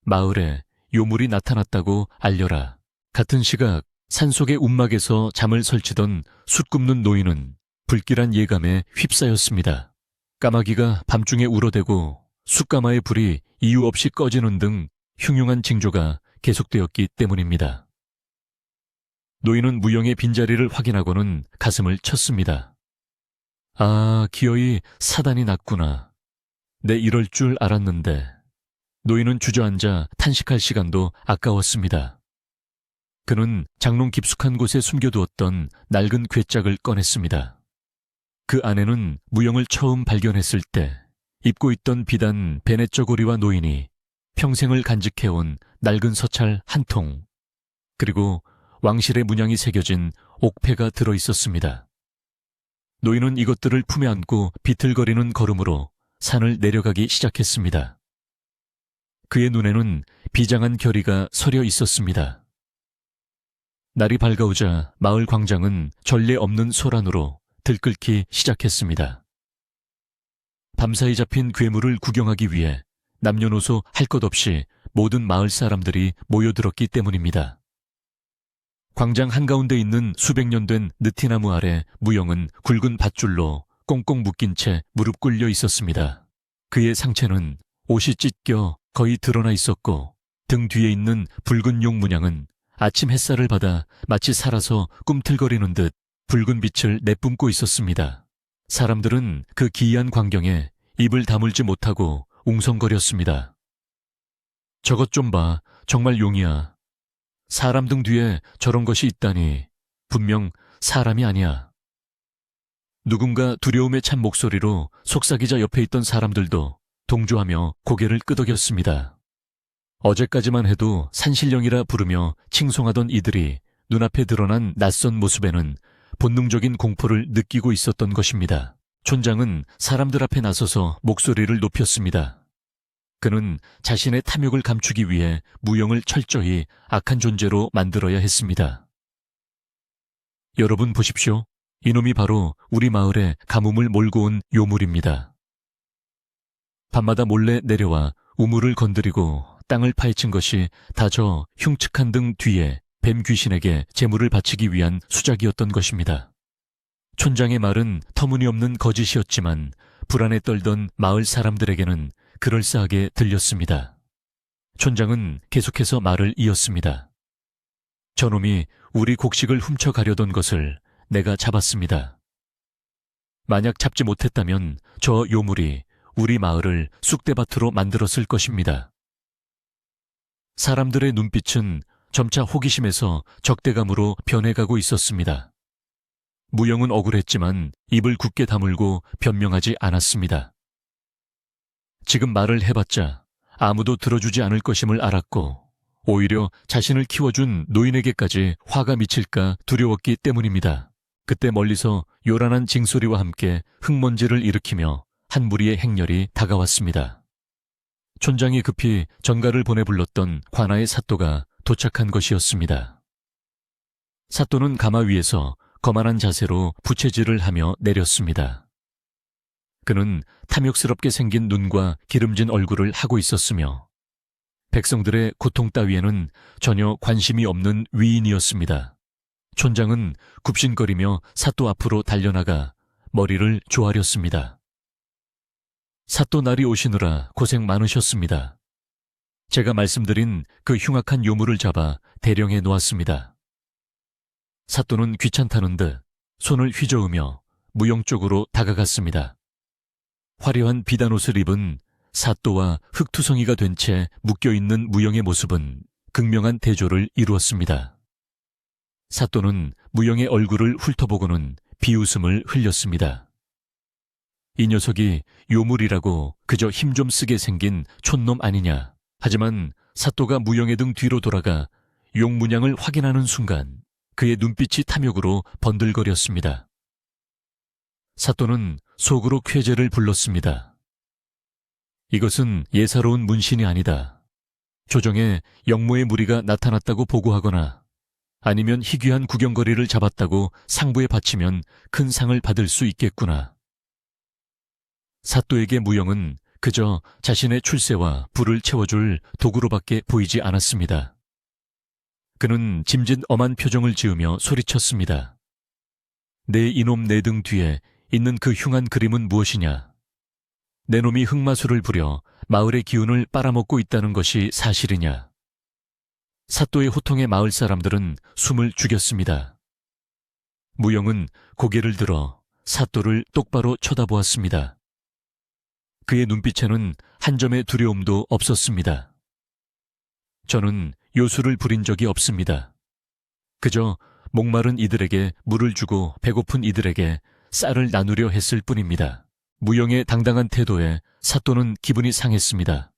마을에 요물이 나타났다고 알려라. 같은 시각 산속의 움막에서 잠을 설치던 숯 굽는 노인은 불길한 예감에 휩싸였습니다. 까마귀가 밤중에 울어대고 숯가마의 불이 이유 없이 꺼지는 등 흉흉한 징조가 계속되었기 때문입니다. 노인은 무용의 빈자리를 확인하고는 가슴을 쳤습니다. 기어이 사단이 났구나. 내 이럴 줄 알았는데. 노인은 주저앉아 탄식할 시간도 아까웠습니다. 그는 장롱 깊숙한 곳에 숨겨두었던 낡은 괴짝을 꺼냈습니다. 그 안에는 무용을 처음 발견했을 때 입고 있던 비단 베네쩌고리와 노인이 평생을 간직해온 낡은 서찰 한 통, 그리고 왕실의 문양이 새겨진 옥패가 들어있었습니다. 노인은 이것들을 품에 안고 비틀거리는 걸음으로 산을 내려가기 시작했습니다. 그의 눈에는 비장한 결의가 서려 있었습니다. 날이 밝아오자 마을 광장은 전례 없는 소란으로 들끓기 시작했습니다. 밤사이 잡힌 괴물을 구경하기 위해 남녀노소 할 것 없이 모든 마을 사람들이 모여들었기 때문입니다. 광장 한가운데 있는 수백 년 된 느티나무 아래 무용은 굵은 밧줄로 꽁꽁 묶인 채 무릎 꿇려 있었습니다. 그의 상체는 옷이 찢겨 거의 드러나 있었고 등 뒤에 있는 붉은 용 문양은 아침 햇살을 받아 마치 살아서 꿈틀거리는 듯 붉은 빛을 내뿜고 있었습니다. 사람들은 그 기이한 광경에 입을 다물지 못하고 웅성거렸습니다. 저것 좀 봐. 정말 용이야. 사람 등 뒤에 저런 것이 있다니. 분명 사람이 아니야. 누군가 두려움에 찬 목소리로 속삭이자 옆에 있던 사람들도 동조하며 고개를 끄덕였습니다. 어제까지만 해도 산신령이라 부르며 칭송하던 이들이 눈앞에 드러난 낯선 모습에는 본능적인 공포를 느끼고 있었던 것입니다. 촌장은 사람들 앞에 나서서 목소리를 높였습니다. 그는 자신의 탐욕을 감추기 위해 무영을 철저히 악한 존재로 만들어야 했습니다. 여러분 보십시오. 이놈이 바로 우리 마을에 가뭄을 몰고 온 요물입니다. 밤마다 몰래 내려와 우물을 건드리고 땅을 파헤친 것이 다 저 흉측한 등 뒤에 뱀 귀신에게 재물을 바치기 위한 수작이었던 것입니다. 촌장의 말은 터무니없는 거짓이었지만 불안에 떨던 마을 사람들에게는 그럴싸하게 들렸습니다. 촌장은 계속해서 말을 이었습니다. 저놈이 우리 곡식을 훔쳐가려던 것을 내가 잡았습니다. 만약 잡지 못했다면 저 요물이 우리 마을을 쑥대밭으로 만들었을 것입니다. 사람들의 눈빛은 점차 호기심에서 적대감으로 변해가고 있었습니다. 무영은 억울했지만 입을 굳게 다물고 변명하지 않았습니다. 지금 말을 해봤자 아무도 들어주지 않을 것임을 알았고 오히려 자신을 키워준 노인에게까지 화가 미칠까 두려웠기 때문입니다. 그때 멀리서 요란한 징소리와 함께 흙먼지를 일으키며 한 무리의 행렬이 다가왔습니다. 촌장이 급히 전가를 보내 불렀던 관아의 사또가 도착한 것이었습니다. 사또는 가마 위에서 거만한 자세로 부채질을 하며 내렸습니다. 그는 탐욕스럽게 생긴 눈과 기름진 얼굴을 하고 있었으며 백성들의 고통 따위에는 전혀 관심이 없는 위인이었습니다. 촌장은 굽신거리며 사또 앞으로 달려나가 머리를 조아렸습니다. 사또 날이 오시느라 고생 많으셨습니다. 제가 말씀드린 그 흉악한 요물을 잡아 대령해 놓았습니다. 사또는 귀찮다는 듯 손을 휘저으며 무영 쪽으로 다가갔습니다. 화려한 비단옷을 입은 사또와 흙투성이가 된 채 묶여있는 무영의 모습은 극명한 대조를 이루었습니다. 사또는 무영의 얼굴을 훑어보고는 비웃음을 흘렸습니다. 이 녀석이 요물이라고 그저 힘 좀 쓰게 생긴 촌놈 아니냐. 하지만 사또가 무영의 등 뒤로 돌아가 용 문양을 확인하는 순간 그의 눈빛이 탐욕으로 번들거렸습니다. 사또는 속으로 쾌재를 불렀습니다. 이것은 예사로운 문신이 아니다. 조정에 영모의 무리가 나타났다고 보고하거나 아니면 희귀한 구경거리를 잡았다고 상부에 바치면 큰 상을 받을 수 있겠구나. 사또에게 무영은 그저 자신의 출세와 부를 채워줄 도구로밖에 보이지 않았습니다. 그는 짐짓 엄한 표정을 지으며 소리쳤습니다. 내 이놈 내 등 뒤에 있는 그 흉한 그림은 무엇이냐? 내 놈이 흑마술을 부려 마을의 기운을 빨아먹고 있다는 것이 사실이냐? 사또의 호통에 마을 사람들은 숨을 죽였습니다. 무영은 고개를 들어 사또를 똑바로 쳐다보았습니다. 그의 눈빛에는 한 점의 두려움도 없었습니다. 저는 요술을 부린 적이 없습니다. 그저 목마른 이들에게 물을 주고 배고픈 이들에게 쌀을 나누려 했을 뿐입니다. 무영의 당당한 태도에 사또는 기분이 상했습니다.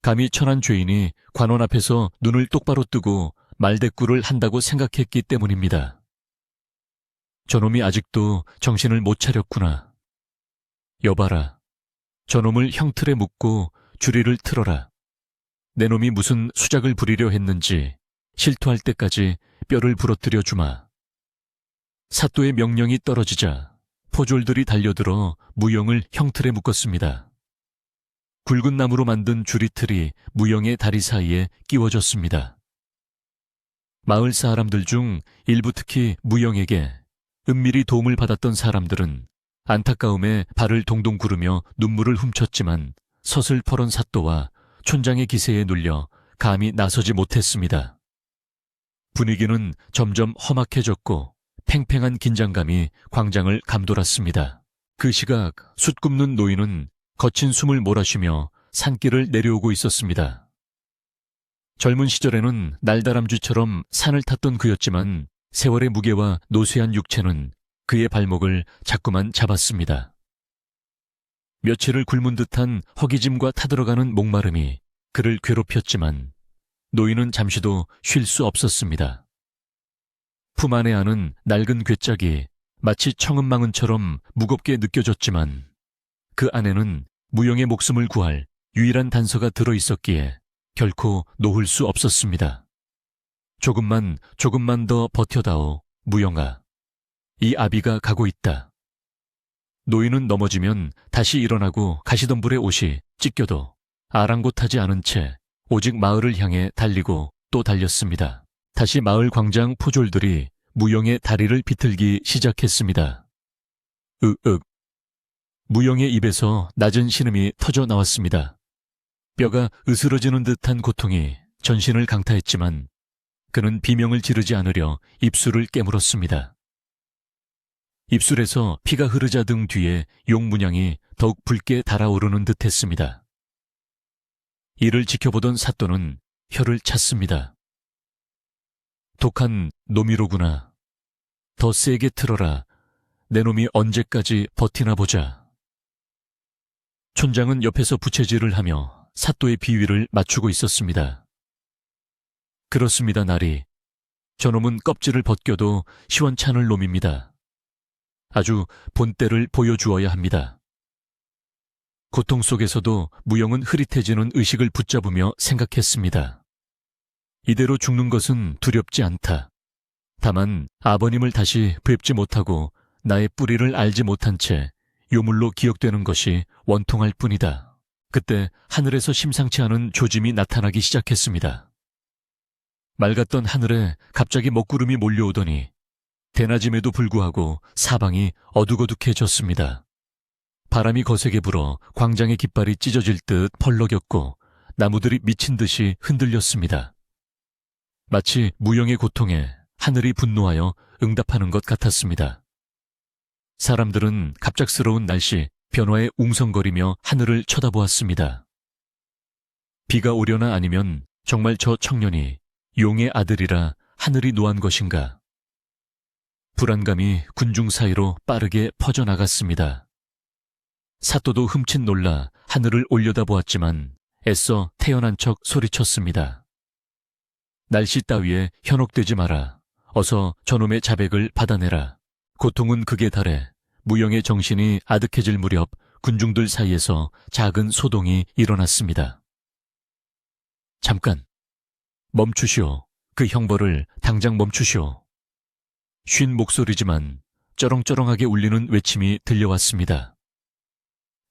감히 천한 죄인이 관원 앞에서 눈을 똑바로 뜨고 말대꾸를 한다고 생각했기 때문입니다. 저놈이 아직도 정신을 못 차렸구나. 여봐라. 저놈을 형틀에 묶고 주리를 틀어라. 내 놈이 무슨 수작을 부리려 했는지 실토할 때까지 뼈를 부러뜨려 주마. 사또의 명령이 떨어지자 포졸들이 달려들어 무영을 형틀에 묶었습니다. 굵은 나무로 만든 주리틀이 무영의 다리 사이에 끼워졌습니다. 마을 사람들 중 일부 특히 무영에게 은밀히 도움을 받았던 사람들은 안타까움에 발을 동동 구르며 눈물을 훔쳤지만 서슬퍼런 사또와 촌장의 기세에 눌려 감히 나서지 못했습니다. 분위기는 점점 험악해졌고 팽팽한 긴장감이 광장을 감돌았습니다. 그 시각 숯 굽는 노인은 거친 숨을 몰아쉬며 산길을 내려오고 있었습니다. 젊은 시절에는 날다람쥐처럼 산을 탔던 그였지만 세월의 무게와 노쇠한 육체는 그의 발목을 자꾸만 잡았습니다. 며칠을 굶은 듯한 허기짐과 타들어가는 목마름이 그를 괴롭혔지만 노인은 잠시도 쉴 수 없었습니다. 품 안에 안은 낡은 괴짝이 마치 청은망은처럼 무겁게 느껴졌지만 그 안에는 무영의 목숨을 구할 유일한 단서가 들어있었기에 결코 놓을 수 없었습니다. 조금만 더 버텨다오, 무영아. 이 아비가 가고 있다. 노인은 넘어지면 다시 일어나고 가시덤불의 옷이 찢겨도 아랑곳하지 않은 채 오직 마을을 향해 달리고 또 달렸습니다. 다시 마을 광장 포졸들이 무영의 다리를 비틀기 시작했습니다. 으윽. 무영의 입에서 낮은 신음이 터져 나왔습니다. 뼈가 으스러지는 듯한 고통이 전신을 강타했지만 그는 비명을 지르지 않으려 입술을 깨물었습니다. 입술에서 피가 흐르자 등 뒤에 용문양이 더욱 붉게 달아오르는 듯했습니다. 이를 지켜보던 사또는 혀를 찼습니다. 독한 놈이로구나. 더 세게 틀어라. 내 놈이 언제까지 버티나 보자. 촌장은 옆에서 부채질을 하며 사또의 비위를 맞추고 있었습니다. 그렇습니다, 나리. 저놈은 껍질을 벗겨도 시원찮을 놈입니다. 아주 본때를 보여주어야 합니다. 고통 속에서도 무영은 흐릿해지는 의식을 붙잡으며 생각했습니다. 이대로 죽는 것은 두렵지 않다. 다만 아버님을 다시 뵙지 못하고 나의 뿌리를 알지 못한 채 요물로 기억되는 것이 원통할 뿐이다. 그때 하늘에서 심상치 않은 조짐이 나타나기 시작했습니다. 맑았던 하늘에 갑자기 먹구름이 몰려오더니 대낮임에도 불구하고 사방이 어둑어둑해졌습니다. 바람이 거세게 불어 광장의 깃발이 찢어질 듯 펄럭였고 나무들이 미친 듯이 흔들렸습니다. 마치 무영의 고통에 하늘이 분노하여 응답하는 것 같았습니다. 사람들은 갑작스러운 날씨 변화에 웅성거리며 하늘을 쳐다보았습니다. 비가 오려나 아니면 정말 저 청년이 용의 아들이라 하늘이 노한 것인가. 불안감이 군중 사이로 빠르게 퍼져나갔습니다. 사또도 흠칫 놀라 하늘을 올려다보았지만 애써 태연한 척 소리쳤습니다. 날씨 따위에 현혹되지 마라. 어서 저놈의 자백을 받아내라. 고통은 극에 달해 무영의 정신이 아득해질 무렵 군중들 사이에서 작은 소동이 일어났습니다. 잠깐! 멈추시오. 그 형벌을 당장 멈추시오. 쉰 목소리지만 쩌렁쩌렁하게 울리는 외침이 들려왔습니다.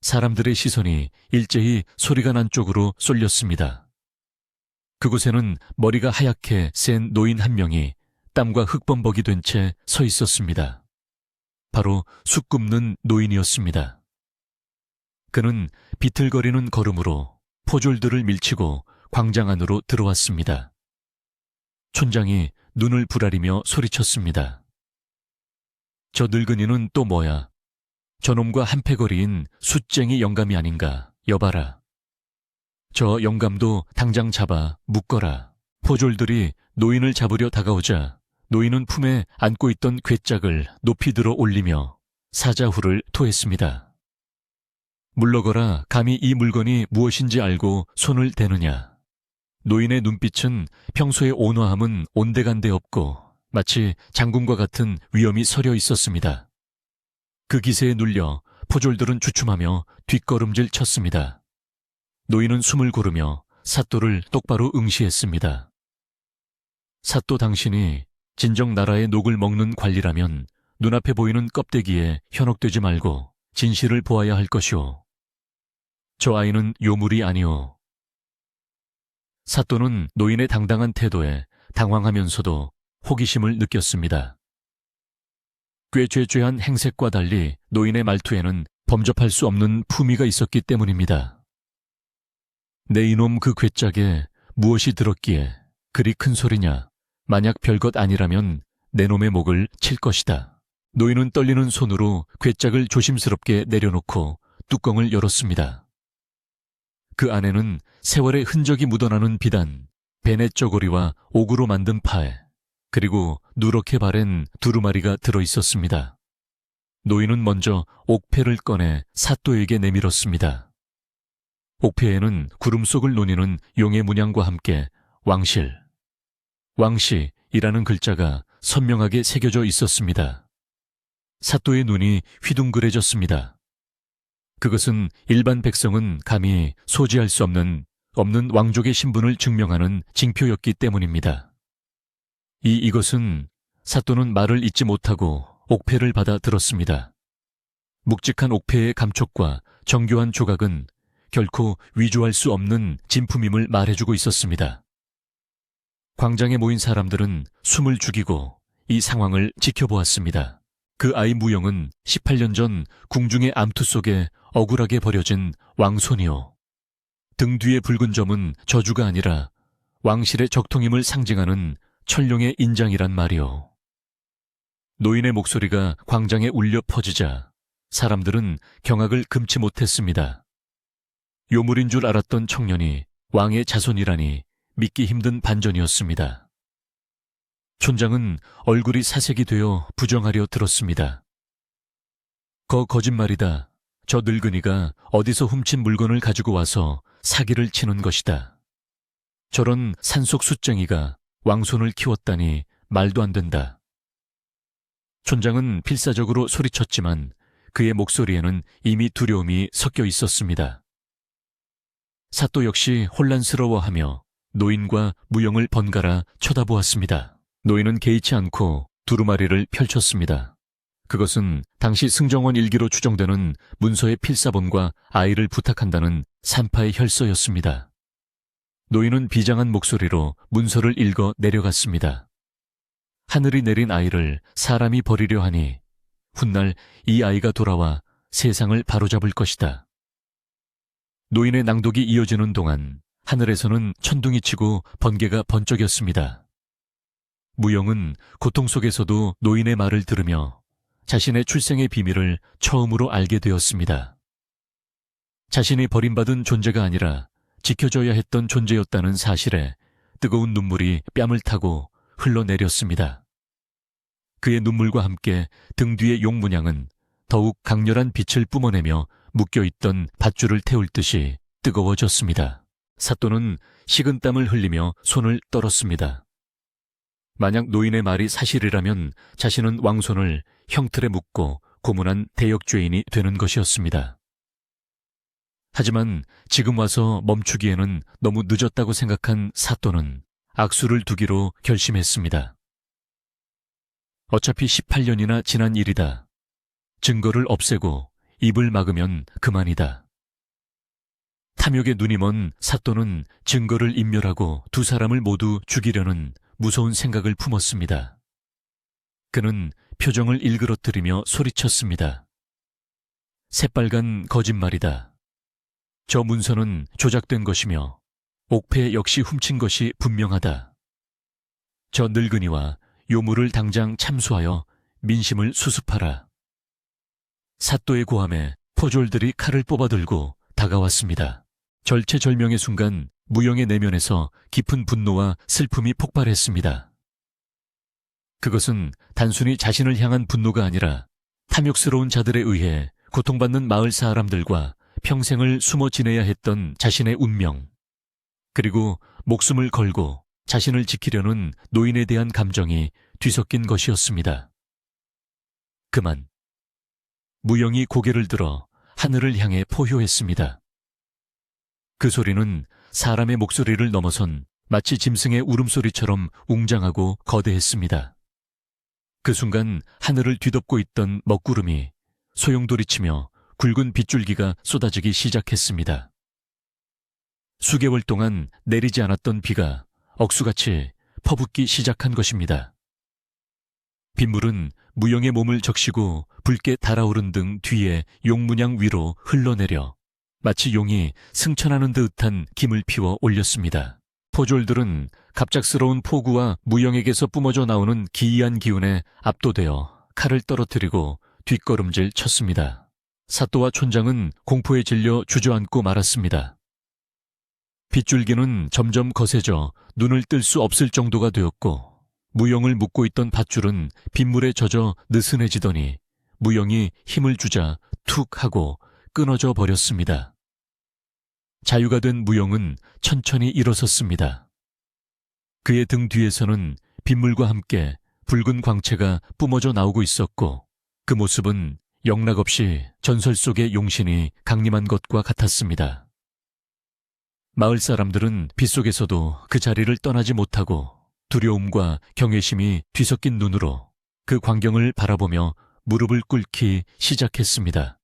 사람들의 시선이 일제히 소리가 난 쪽으로 쏠렸습니다. 그곳에는 머리가 하얗게 센 노인 한 명이 땀과 흙범벅이 된 채 서 있었습니다. 바로 숯 굽는 노인이었습니다. 그는 비틀거리는 걸음으로 포졸들을 밀치고 광장 안으로 들어왔습니다. 촌장이 눈을 부라리며 소리쳤습니다. 저 늙은이는 또 뭐야? 저놈과 한패거리인 숫쟁이 영감이 아닌가, 여봐라. 저 영감도 당장 잡아 묶어라. 포졸들이 노인을 잡으려 다가오자 노인은 품에 안고 있던 괴짝을 높이 들어 올리며 사자후를 토했습니다. 물러거라. 감히 이 물건이 무엇인지 알고 손을 대느냐. 노인의 눈빛은 평소의 온화함은 온데간데 없고 마치 장군과 같은 위엄이 서려 있었습니다. 그 기세에 눌려 포졸들은 주춤하며 뒷걸음질 쳤습니다. 노인은 숨을 고르며 사또를 똑바로 응시했습니다. 사또, 당신이 진정 나라의 녹을 먹는 관리라면 눈앞에 보이는 껍데기에 현혹되지 말고 진실을 보아야 할 것이오. 저 아이는 요물이 아니오. 사또는 노인의 당당한 태도에 당황하면서도 호기심을 느꼈습니다. 꾀죄죄한 행색과 달리 노인의 말투에는 범접할 수 없는 품위가 있었기 때문입니다. 내 이놈 그 괴짝에 무엇이 들었기에 그리 큰 소리냐. 만약 별것 아니라면 내 놈의 목을 칠 것이다. 노인은 떨리는 손으로 괴짝을 조심스럽게 내려놓고 뚜껑을 열었습니다. 그 안에는 세월의 흔적이 묻어나는 비단, 베네 쪼고리와 옥으로 만든 파에, 그리고 누렇게 바랜 두루마리가 들어있었습니다. 노인은 먼저 옥패를 꺼내 사또에게 내밀었습니다. 옥패에는 구름 속을 노니는 용의 문양과 함께 왕실, 왕시이라는 글자가 선명하게 새겨져 있었습니다. 사또의 눈이 휘둥그레졌습니다. 그것은 일반 백성은 감히 소지할 수 없는 왕족의 신분을 증명하는 징표였기 때문입니다. 이것은 사또는 말을 잇지 못하고 옥패를 받아 들었습니다. 묵직한 옥패의 감촉과 정교한 조각은 결코 위조할 수 없는 진품임을 말해주고 있었습니다. 광장에 모인 사람들은 숨을 죽이고 이 상황을 지켜보았습니다. 그 아이 무영은 18년 전 궁중의 암투 속에 억울하게 버려진 왕손이요. 등 뒤의 붉은 점은 저주가 아니라 왕실의 적통임을 상징하는 천룡의 인장이란 말이요. 노인의 목소리가 광장에 울려 퍼지자 사람들은 경악을 금치 못했습니다. 요물인 줄 알았던 청년이 왕의 자손이라니 믿기 힘든 반전이었습니다. 촌장은 얼굴이 사색이 되어 부정하려 들었습니다. 거짓말이다. 저 늙은이가 어디서 훔친 물건을 가지고 와서 사기를 치는 것이다. 저런 산속 숫쟁이가 왕손을 키웠다니 말도 안 된다. 촌장은 필사적으로 소리쳤지만 그의 목소리에는 이미 두려움이 섞여 있었습니다. 사또 역시 혼란스러워하며 노인과 무영을 번갈아 쳐다보았습니다. 노인은 개의치 않고 두루마리를 펼쳤습니다. 그것은 당시 승정원 일기로 추정되는 문서의 필사본과 아이를 부탁한다는 산파의 혈서였습니다. 노인은 비장한 목소리로 문서를 읽어 내려갔습니다. 하늘이 내린 아이를 사람이 버리려 하니 훗날 이 아이가 돌아와 세상을 바로잡을 것이다. 노인의 낭독이 이어지는 동안 하늘에서는 천둥이 치고 번개가 번쩍였습니다. 무영은 고통 속에서도 노인의 말을 들으며 자신의 출생의 비밀을 처음으로 알게 되었습니다. 자신이 버림받은 존재가 아니라 지켜줘야 했던 존재였다는 사실에 뜨거운 눈물이 뺨을 타고 흘러내렸습니다. 그의 눈물과 함께 등 뒤의 용문양은 더욱 강렬한 빛을 뿜어내며 묶여있던 밧줄을 태울 듯이 뜨거워졌습니다. 사또는 식은땀을 흘리며 손을 떨었습니다. 만약 노인의 말이 사실이라면 자신은 왕손을 형틀에 묶고 고문한 대역죄인이 되는 것이었습니다. 하지만 지금 와서 멈추기에는 너무 늦었다고 생각한 사또는 악수를 두기로 결심했습니다. 어차피 18년이나 지난 일이다. 증거를 없애고 입을 막으면 그만이다. 탐욕에 눈이 먼 사또는 증거를 인멸하고 두 사람을 모두 죽이려는 무서운 생각을 품었습니다. 그는 표정을 일그러뜨리며 소리쳤습니다. 새빨간 거짓말이다. 저 문서는 조작된 것이며 옥패 역시 훔친 것이 분명하다. 저 늙은이와 요물을 당장 참수하여 민심을 수습하라. 사또의 고함에 포졸들이 칼을 뽑아들고 다가왔습니다. 절체절명의 순간 무영의 내면에서 깊은 분노와 슬픔이 폭발했습니다. 그것은 단순히 자신을 향한 분노가 아니라 탐욕스러운 자들에 의해 고통받는 마을 사람들과 평생을 숨어 지내야 했던 자신의 운명, 그리고 목숨을 걸고 자신을 지키려는 노인에 대한 감정이 뒤섞인 것이었습니다. 그만. 무영이 고개를 들어 하늘을 향해 포효했습니다. 그 소리는 사람의 목소리를 넘어선 마치 짐승의 울음소리처럼 웅장하고 거대했습니다. 그 순간 하늘을 뒤덮고 있던 먹구름이 소용돌이치며 굵은 빗줄기가 쏟아지기 시작했습니다. 수개월 동안 내리지 않았던 비가 억수같이 퍼붓기 시작한 것입니다. 빗물은 무영의 몸을 적시고 붉게 달아오른 등 뒤에 용문양 위로 흘러내려 마치 용이 승천하는 듯한 김을 피워 올렸습니다. 포졸들은 갑작스러운 폭우와 무영에게서 뿜어져 나오는 기이한 기운에 압도되어 칼을 떨어뜨리고 뒷걸음질 쳤습니다. 사또와 촌장은 공포에 질려 주저앉고 말았습니다. 빗줄기는 점점 거세져 눈을 뜰 수 없을 정도가 되었고 무영을 묶고 있던 밧줄은 빗물에 젖어 느슨해지더니 무영이 힘을 주자 툭 하고 끊어져 버렸습니다. 자유가 된 무영은 천천히 일어섰습니다. 그의 등 뒤에서는 빗물과 함께 붉은 광채가 뿜어져 나오고 있었고 그 모습은 영락없이 전설 속의 용신이 강림한 것과 같았습니다. 마을 사람들은 빗속에서도 그 자리를 떠나지 못하고 두려움과 경외심이 뒤섞인 눈으로 그 광경을 바라보며 무릎을 꿇기 시작했습니다.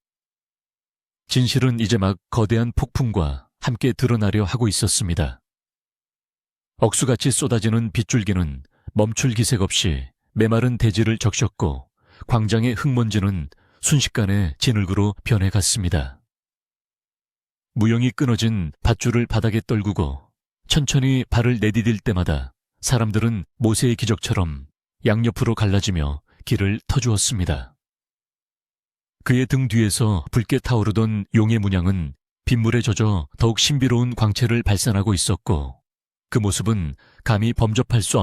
진실은 이제 막 거대한 폭풍과 함께 드러나려 하고 있었습니다. 억수같이 쏟아지는 빗줄기는 멈출 기색 없이 메마른 대지를 적셨고 광장의 흙먼지는 순식간에 진흙으로 변해갔습니다. 무영이 끊어진 밧줄을 바닥에 떨구고 천천히 발을 내디딜 때마다 사람들은 모세의 기적처럼 양옆으로 갈라지며 길을 터주었습니다. 그의 등 뒤에서 붉게 타오르던 용의 문양은 빗물에 젖어 더욱 신비로운 광채를 발산하고 있었고 그 모습은 감히 범접할 수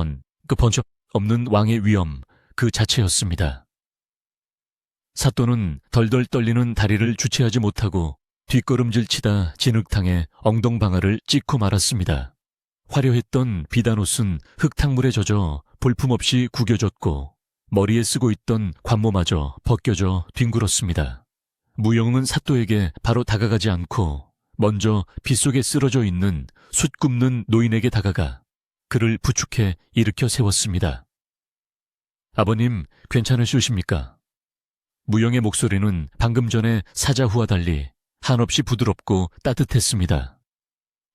없는 왕의 위엄 그 자체였습니다. 사또는 덜덜 떨리는 다리를 주체하지 못하고 뒷걸음질 치다 진흙탕에 엉덩방아를 찍고 말았습니다. 화려했던 비단옷은 흙탕물에 젖어 볼품없이 구겨졌고 머리에 쓰고 있던 관모마저 벗겨져 뒹굴었습니다. 무영은 사또에게 바로 다가가지 않고 먼저 빗속에 쓰러져 있는 숯 굽는 노인에게 다가가 그를 부축해 일으켜 세웠습니다. 아버님, 괜찮으십니까? 무영의 목소리는 방금 전에 사자후와 달리 한없이 부드럽고 따뜻했습니다.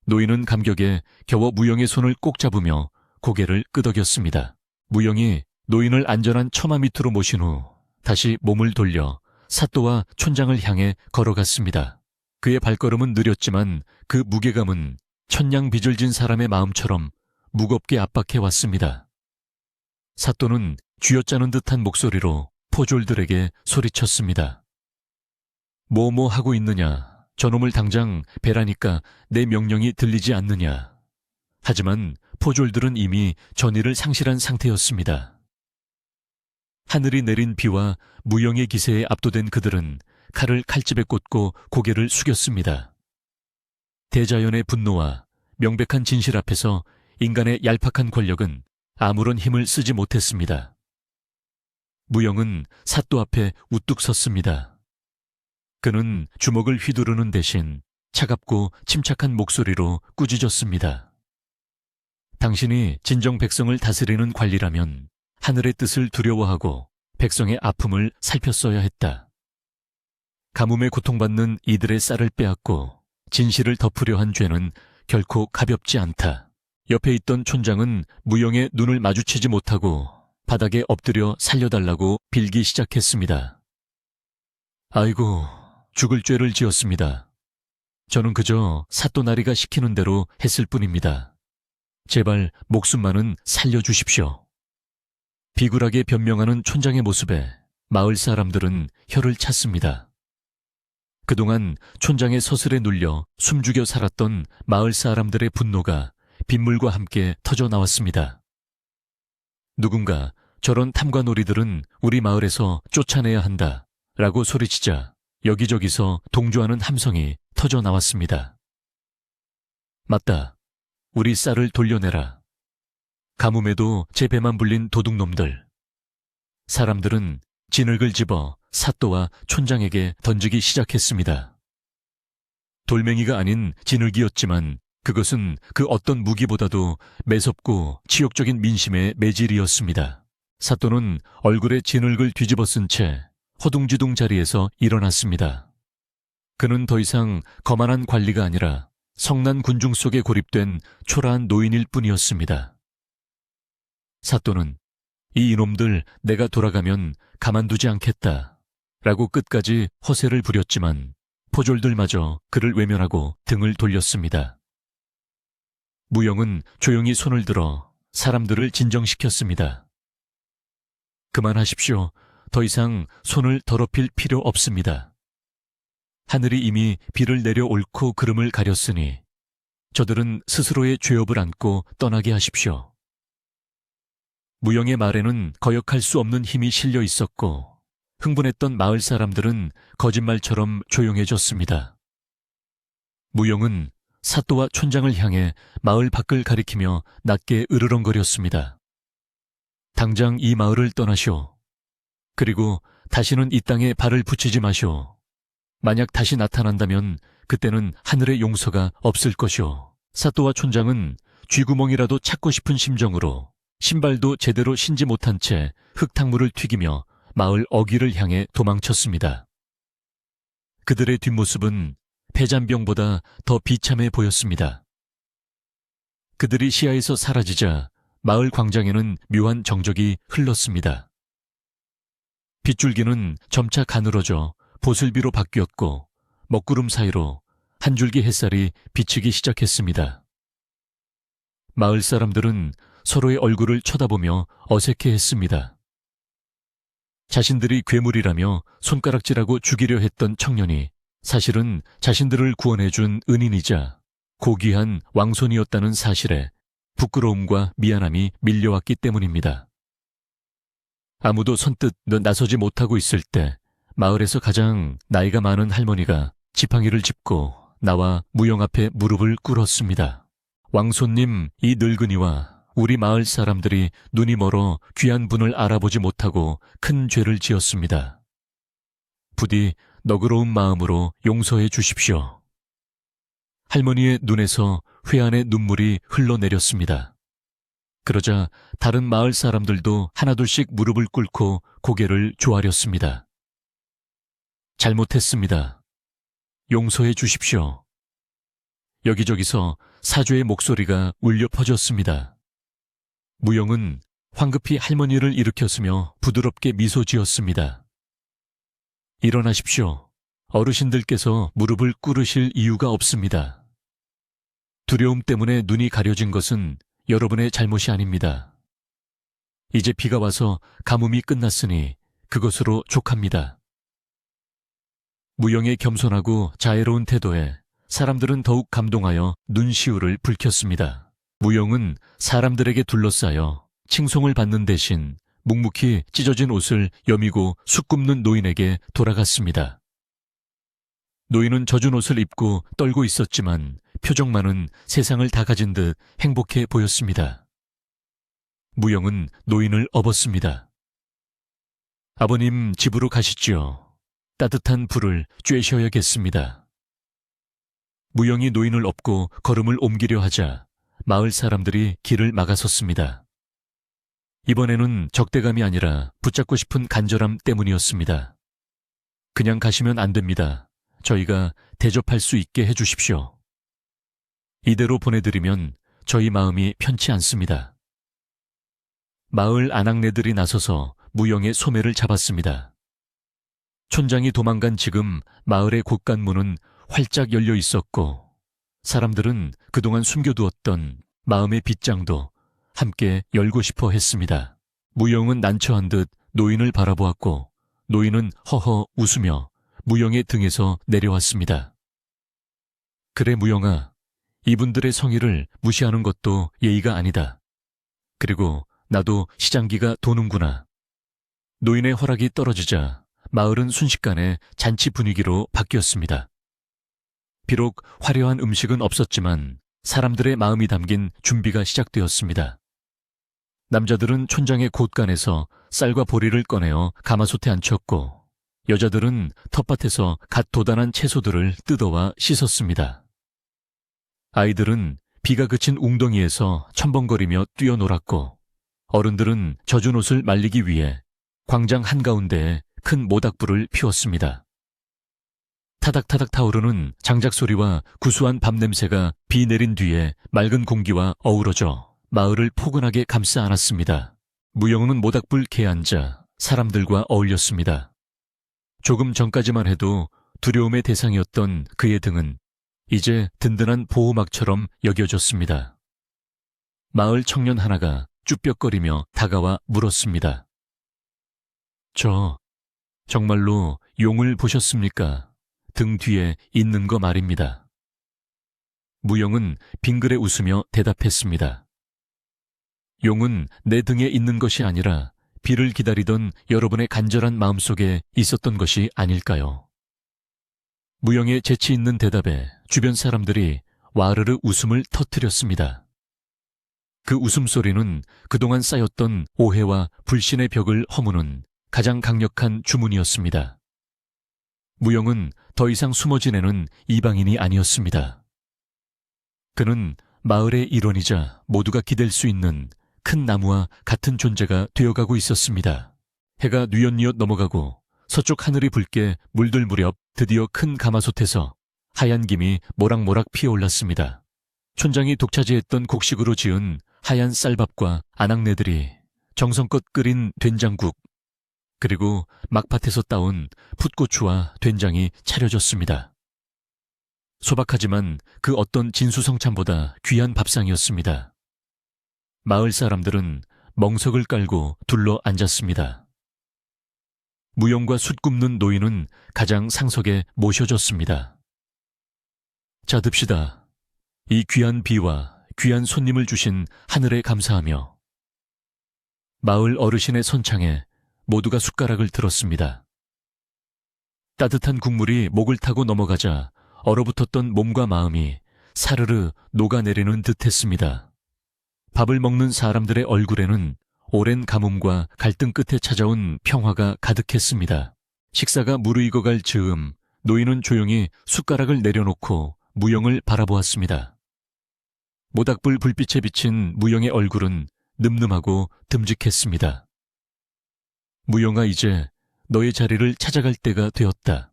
노인은 감격에 겨워 무영의 손을 꼭 잡으며 고개를 끄덕였습니다. 무영이 노인을 안전한 처마 밑으로 모신 후 다시 몸을 돌려 사또와 촌장을 향해 걸어갔습니다. 그의 발걸음은 느렸지만 그 무게감은 천냥 빚을 진 사람의 마음처럼 무겁게 압박해 왔습니다. 사또는 쥐어짜는 듯한 목소리로 포졸들에게 소리쳤습니다. 뭐뭐 하고 있느냐. 저놈을 당장 배라니까 내 명령이 들리지 않느냐. 하지만 포졸들은 이미 전의를 상실한 상태였습니다. 하늘이 내린 비와 무영의 기세에 압도된 그들은 칼을 칼집에 꽂고 고개를 숙였습니다. 대자연의 분노와 명백한 진실 앞에서 인간의 얄팍한 권력은 아무런 힘을 쓰지 못했습니다. 무영은 사또 앞에 우뚝 섰습니다. 그는 주먹을 휘두르는 대신 차갑고 침착한 목소리로 꾸짖었습니다. 당신이 진정 백성을 다스리는 관리라면 하늘의 뜻을 두려워하고 백성의 아픔을 살폈어야 했다. 가뭄에 고통받는 이들의 쌀을 빼앗고 진실을 덮으려 한 죄는 결코 가볍지 않다. 옆에 있던 촌장은 무영의 눈을 마주치지 못하고 바닥에 엎드려 살려달라고 빌기 시작했습니다. 아이고, 죽을 죄를 지었습니다. 저는 그저 사또나리가 시키는 대로 했을 뿐입니다. 제발 목숨만은 살려주십시오. 비굴하게 변명하는 촌장의 모습에 마을 사람들은 혀를 찼습니다. 그동안 촌장의 서슬에 눌려 숨죽여 살았던 마을 사람들의 분노가 빗물과 함께 터져 나왔습니다. 누군가 저런 탐관오리들은 우리 마을에서 쫓아내야 한다 라고 소리치자 여기저기서 동조하는 함성이 터져 나왔습니다. 맞다. 우리 쌀을 돌려내라. 가뭄에도 제 배만 불린 도둑놈들. 사람들은 진흙을 집어 사또와 촌장에게 던지기 시작했습니다. 돌멩이가 아닌 진흙이었지만 그것은 그 어떤 무기보다도 매섭고 치욕적인 민심의 매질이었습니다. 사또는 얼굴에 진흙을 뒤집어 쓴 채 허둥지둥 자리에서 일어났습니다. 그는 더 이상 거만한 관리가 아니라 성난 군중 속에 고립된 초라한 노인일 뿐이었습니다. 사또는 이 이놈들 내가 돌아가면 가만두지 않겠다 라고 끝까지 허세를 부렸지만 포졸들마저 그를 외면하고 등을 돌렸습니다. 무영은 조용히 손을 들어 사람들을 진정시켰습니다. 그만하십시오. 더 이상 손을 더럽힐 필요 없습니다. 하늘이 이미 비를 내려 옳고 그름을 가렸으니 저들은 스스로의 죄업을 안고 떠나게 하십시오. 무영의 말에는 거역할 수 없는 힘이 실려 있었고 흥분했던 마을 사람들은 거짓말처럼 조용해졌습니다. 무영은 사또와 촌장을 향해 마을 밖을 가리키며 낮게 으르렁거렸습니다. 당장 이 마을을 떠나시오. 그리고 다시는 이 땅에 발을 붙이지 마시오. 만약 다시 나타난다면 그때는 하늘의 용서가 없을 것이오. 사또와 촌장은 쥐구멍이라도 찾고 싶은 심정으로 신발도 제대로 신지 못한 채 흙탕물을 튀기며 마을 어귀를 향해 도망쳤습니다. 그들의 뒷모습은 폐잔병보다 더 비참해 보였습니다. 그들이 시야에서 사라지자 마을 광장에는 묘한 정적이 흘렀습니다. 빗줄기는 점차 가늘어져 보슬비로 바뀌었고 먹구름 사이로 한 줄기 햇살이 비치기 시작했습니다. 마을 사람들은 서로의 얼굴을 쳐다보며 어색해했습니다. 자신들이 괴물이라며 손가락질하고 죽이려 했던 청년이 사실은 자신들을 구원해준 은인이자 고귀한 왕손이었다는 사실에 부끄러움과 미안함이 밀려왔기 때문입니다. 아무도 선뜻 나서지 못하고 있을 때 마을에서 가장 나이가 많은 할머니가 지팡이를 짚고 나와 무영 앞에 무릎을 꿇었습니다. 왕손님, 이 늙은이와 우리 마을 사람들이 눈이 멀어 귀한 분을 알아보지 못하고 큰 죄를 지었습니다. 부디 너그러운 마음으로 용서해 주십시오. 할머니의 눈에서 회한의 눈물이 흘러내렸습니다. 그러자 다른 마을 사람들도 하나둘씩 무릎을 꿇고 고개를 조아렸습니다. 잘못했습니다. 용서해 주십시오. 여기저기서 사죄의 목소리가 울려 퍼졌습니다. 무영은 황급히 할머니를 일으켰으며 부드럽게 미소 지었습니다. 일어나십시오. 어르신들께서 무릎을 꿇으실 이유가 없습니다. 두려움 때문에 눈이 가려진 것은 여러분의 잘못이 아닙니다. 이제 비가 와서 가뭄이 끝났으니 그것으로 족합니다. 무영의 겸손하고 자애로운 태도에 사람들은 더욱 감동하여 눈시울을 붉혔습니다. 무영은 사람들에게 둘러싸여 칭송을 받는 대신 묵묵히 찢어진 옷을 여미고 숯 굽는 노인에게 돌아갔습니다. 노인은 젖은 옷을 입고 떨고 있었지만 표정만은 세상을 다 가진 듯 행복해 보였습니다. 무영은 노인을 업었습니다. 아버님 집으로 가시지요. 따뜻한 불을 쬐셔야겠습니다. 무영이 노인을 업고 걸음을 옮기려 하자 마을 사람들이 길을 막아섰습니다. 이번에는 적대감이 아니라 붙잡고 싶은 간절함 때문이었습니다. 그냥 가시면 안 됩니다. 저희가 대접할 수 있게 해주십시오. 이대로 보내드리면 저희 마음이 편치 않습니다. 마을 아낙네들이 나서서 무영의 소매를 잡았습니다. 촌장이 도망간 지금 마을의 곳간문은 활짝 열려 있었고 사람들은 그동안 숨겨두었던 마음의 빗장도 함께 열고 싶어 했습니다. 무영은 난처한 듯 노인을 바라보았고 노인은 허허 웃으며 무영의 등에서 내려왔습니다. 그래 무영아, 이분들의 성의를 무시하는 것도 예의가 아니다. 그리고 나도 시장기가 도는구나. 노인의 허락이 떨어지자 마을은 순식간에 잔치 분위기로 바뀌었습니다. 비록 화려한 음식은 없었지만 사람들의 마음이 담긴 준비가 시작되었습니다. 남자들은 촌장의 곳간에서 쌀과 보리를 꺼내어 가마솥에 앉혔고 여자들은 텃밭에서 갓 돋아난 채소들을 뜯어와 씻었습니다. 아이들은 비가 그친 웅덩이에서 첨벙거리며 뛰어놀았고 어른들은 젖은 옷을 말리기 위해 광장 한가운데에 큰 모닥불을 피웠습니다. 타닥타닥 타오르는 장작 소리와 구수한 밥 냄새가 비 내린 뒤에 맑은 공기와 어우러져 마을을 포근하게 감싸 안았습니다. 무영은 모닥불 개 앉아 사람들과 어울렸습니다. 조금 전까지만 해도 두려움의 대상이었던 그의 등은 이제 든든한 보호막처럼 여겨졌습니다. 마을 청년 하나가 쭈뼛거리며 다가와 물었습니다. 정말로 용을 보셨습니까? 등 뒤에 있는 거 말입니다. 무영은 빙그레 웃으며 대답했습니다. 용은 내 등에 있는 것이 아니라 비를 기다리던 여러분의 간절한 마음속에 있었던 것이 아닐까요? 무영의 재치 있는 대답에 주변 사람들이 와르르 웃음을 터뜨렸습니다. 그 웃음소리는 그동안 쌓였던 오해와 불신의 벽을 허무는 가장 강력한 주문이었습니다. 무영은 더 이상 숨어 지내는 이방인이 아니었습니다. 그는 마을의 일원이자 모두가 기댈 수 있는 큰 나무와 같은 존재가 되어가고 있었습니다. 해가 뉘엿뉘엿 넘어가고 서쪽 하늘이 붉게 물들 무렵 드디어 큰 가마솥에서 하얀 김이 모락모락 피어올랐습니다. 촌장이 독차지했던 곡식으로 지은 하얀 쌀밥과 아낙네들이 정성껏 끓인 된장국, 그리고 막밭에서 따온 풋고추와 된장이 차려졌습니다. 소박하지만 그 어떤 진수성찬보다 귀한 밥상이었습니다. 마을 사람들은 멍석을 깔고 둘러 앉았습니다. 무용과 숯 굽는 노인은 가장 상석에 모셔졌습니다. 자, 듭시다. 이 귀한 비와 귀한 손님을 주신 하늘에 감사하며. 마을 어르신의 선창에 모두가 숟가락을 들었습니다. 따뜻한 국물이 목을 타고 넘어가자 얼어붙었던 몸과 마음이 사르르 녹아내리는 듯했습니다. 밥을 먹는 사람들의 얼굴에는 오랜 가뭄과 갈등 끝에 찾아온 평화가 가득했습니다. 식사가 무르익어갈 즈음 노인은 조용히 숟가락을 내려놓고 무영을 바라보았습니다. 모닥불 불빛에 비친 무영의 얼굴은 늠름하고 듬직했습니다. 무영아, 이제 너의 자리를 찾아갈 때가 되었다.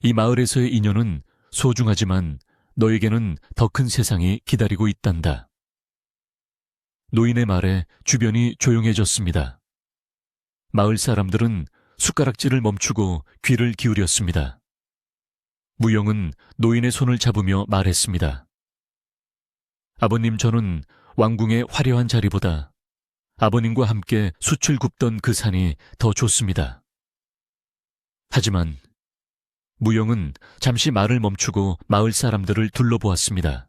이 마을에서의 인연은 소중하지만 너에게는 더 큰 세상이 기다리고 있단다. 노인의 말에 주변이 조용해졌습니다. 마을 사람들은 숟가락질을 멈추고 귀를 기울였습니다. 무영은 노인의 손을 잡으며 말했습니다. 아버님, 저는 왕궁의 화려한 자리보다 아버님과 함께 숯을 굽던 그 산이 더 좋습니다. 하지만 무영은 잠시 말을 멈추고 마을 사람들을 둘러보았습니다.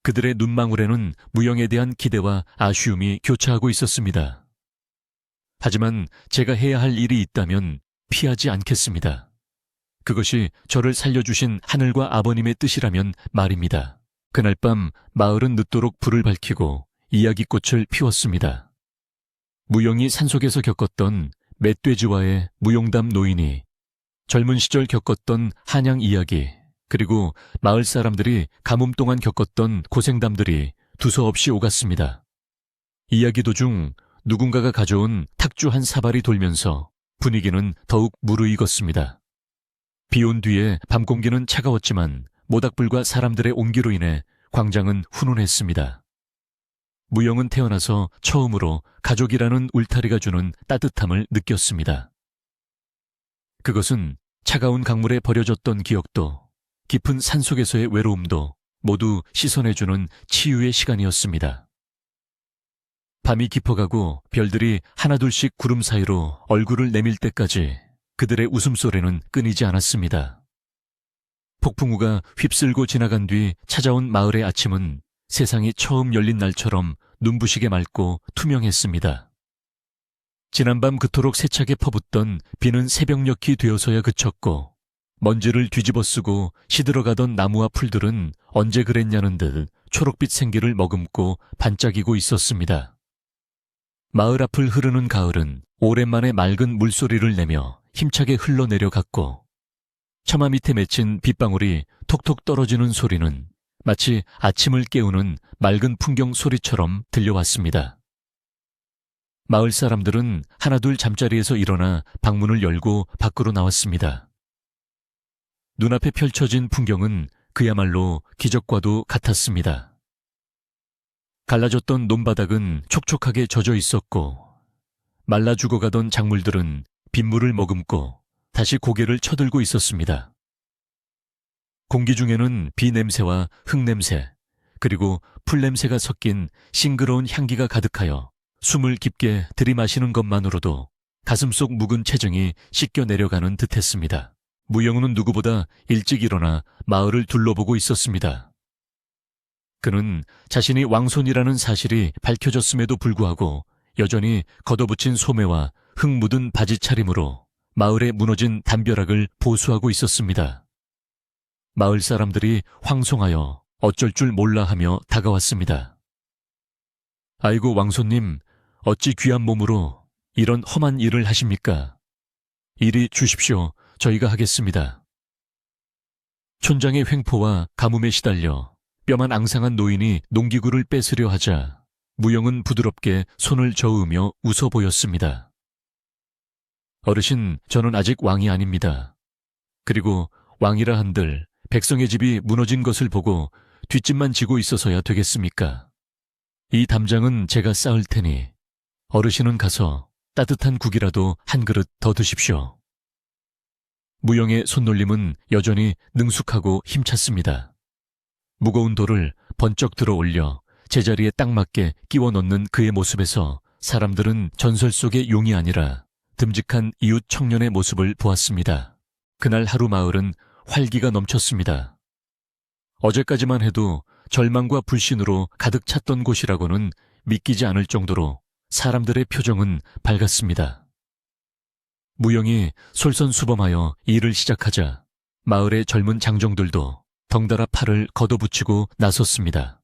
그들의 눈망울에는 무영에 대한 기대와 아쉬움이 교차하고 있었습니다. 하지만 제가 해야 할 일이 있다면 피하지 않겠습니다. 그것이 저를 살려주신 하늘과 아버님의 뜻이라면 말입니다. 그날 밤 마을은 늦도록 불을 밝히고 이야기꽃을 피웠습니다. 무영이 산속에서 겪었던 멧돼지와의 무용담 노인이 젊은 시절 겪었던 한양 이야기, 그리고 마을 사람들이 가뭄 동안 겪었던 고생담들이 두서없이 오갔습니다. 이야기 도중 누군가가 가져온 탁주 한 사발이 돌면서 분위기는 더욱 무르익었습니다. 비 온 뒤에 밤 공기는 차가웠지만 모닥불과 사람들의 온기로 인해 광장은 훈훈했습니다. 무영은 태어나서 처음으로 가족이라는 울타리가 주는 따뜻함을 느꼈습니다. 그것은 차가운 강물에 버려졌던 기억도 깊은 산속에서의 외로움도 모두 씻어내주는 치유의 시간이었습니다. 밤이 깊어가고 별들이 하나둘씩 구름 사이로 얼굴을 내밀 때까지 그들의 웃음소리는 끊이지 않았습니다. 폭풍우가 휩쓸고 지나간 뒤 찾아온 마을의 아침은 세상이 처음 열린 날처럼 눈부시게 맑고 투명했습니다. 지난밤 그토록 세차게 퍼붓던 비는 새벽녘이 되어서야 그쳤고 먼지를 뒤집어 쓰고 시들어가던 나무와 풀들은 언제 그랬냐는 듯 초록빛 생기를 머금고 반짝이고 있었습니다. 마을 앞을 흐르는 가을은 오랜만에 맑은 물소리를 내며 힘차게 흘러내려갔고 처마 밑에 맺힌 빗방울이 톡톡 떨어지는 소리는 마치 아침을 깨우는 맑은 풍경 소리처럼 들려왔습니다. 마을 사람들은 하나둘 잠자리에서 일어나 방문을 열고 밖으로 나왔습니다. 눈앞에 펼쳐진 풍경은 그야말로 기적과도 같았습니다. 갈라졌던 논바닥은 촉촉하게 젖어 있었고 말라 죽어가던 작물들은 빗물을 머금고 다시 고개를 쳐들고 있었습니다. 공기 중에는 비 냄새와 흙 냄새, 그리고 풀 냄새가 섞인 싱그러운 향기가 가득하여 숨을 깊게 들이마시는 것만으로도 가슴속 묵은 체증이 씻겨 내려가는 듯했습니다. 무영우는 누구보다 일찍 일어나 마을을 둘러보고 있었습니다. 그는 자신이 왕손이라는 사실이 밝혀졌음에도 불구하고 여전히 걷어붙인 소매와 흙 묻은 바지 차림으로 마을의 무너진 담벼락을 보수하고 있었습니다. 마을 사람들이 황송하여 어쩔 줄 몰라 하며 다가왔습니다. 아이고 왕손님, 어찌 귀한 몸으로 이런 험한 일을 하십니까? 이리 주십시오. 저희가 하겠습니다. 촌장의 횡포와 가뭄에 시달려 뼈만 앙상한 노인이 농기구를 뺏으려 하자 무영은 부드럽게 손을 저으며 웃어 보였습니다. 어르신, 저는 아직 왕이 아닙니다. 그리고 왕이라 한들 백성의 집이 무너진 것을 보고 뒷짐만 지고 있어서야 되겠습니까? 이 담장은 제가 쌓을 테니 어르신은 가서 따뜻한 국이라도 한 그릇 더 드십시오. 무영의 손놀림은 여전히 능숙하고 힘찼습니다. 무거운 돌을 번쩍 들어 올려 제자리에 딱 맞게 끼워 넣는 그의 모습에서 사람들은 전설 속의 용이 아니라 듬직한 이웃 청년의 모습을 보았습니다. 그날 하루 마을은 활기가 넘쳤습니다. 어제까지만 해도 절망과 불신으로 가득 찼던 곳이라고는 믿기지 않을 정도로 사람들의 표정은 밝았습니다. 무영이 솔선수범하여 일을 시작하자 마을의 젊은 장정들도 덩달아 팔을 걷어붙이고 나섰습니다.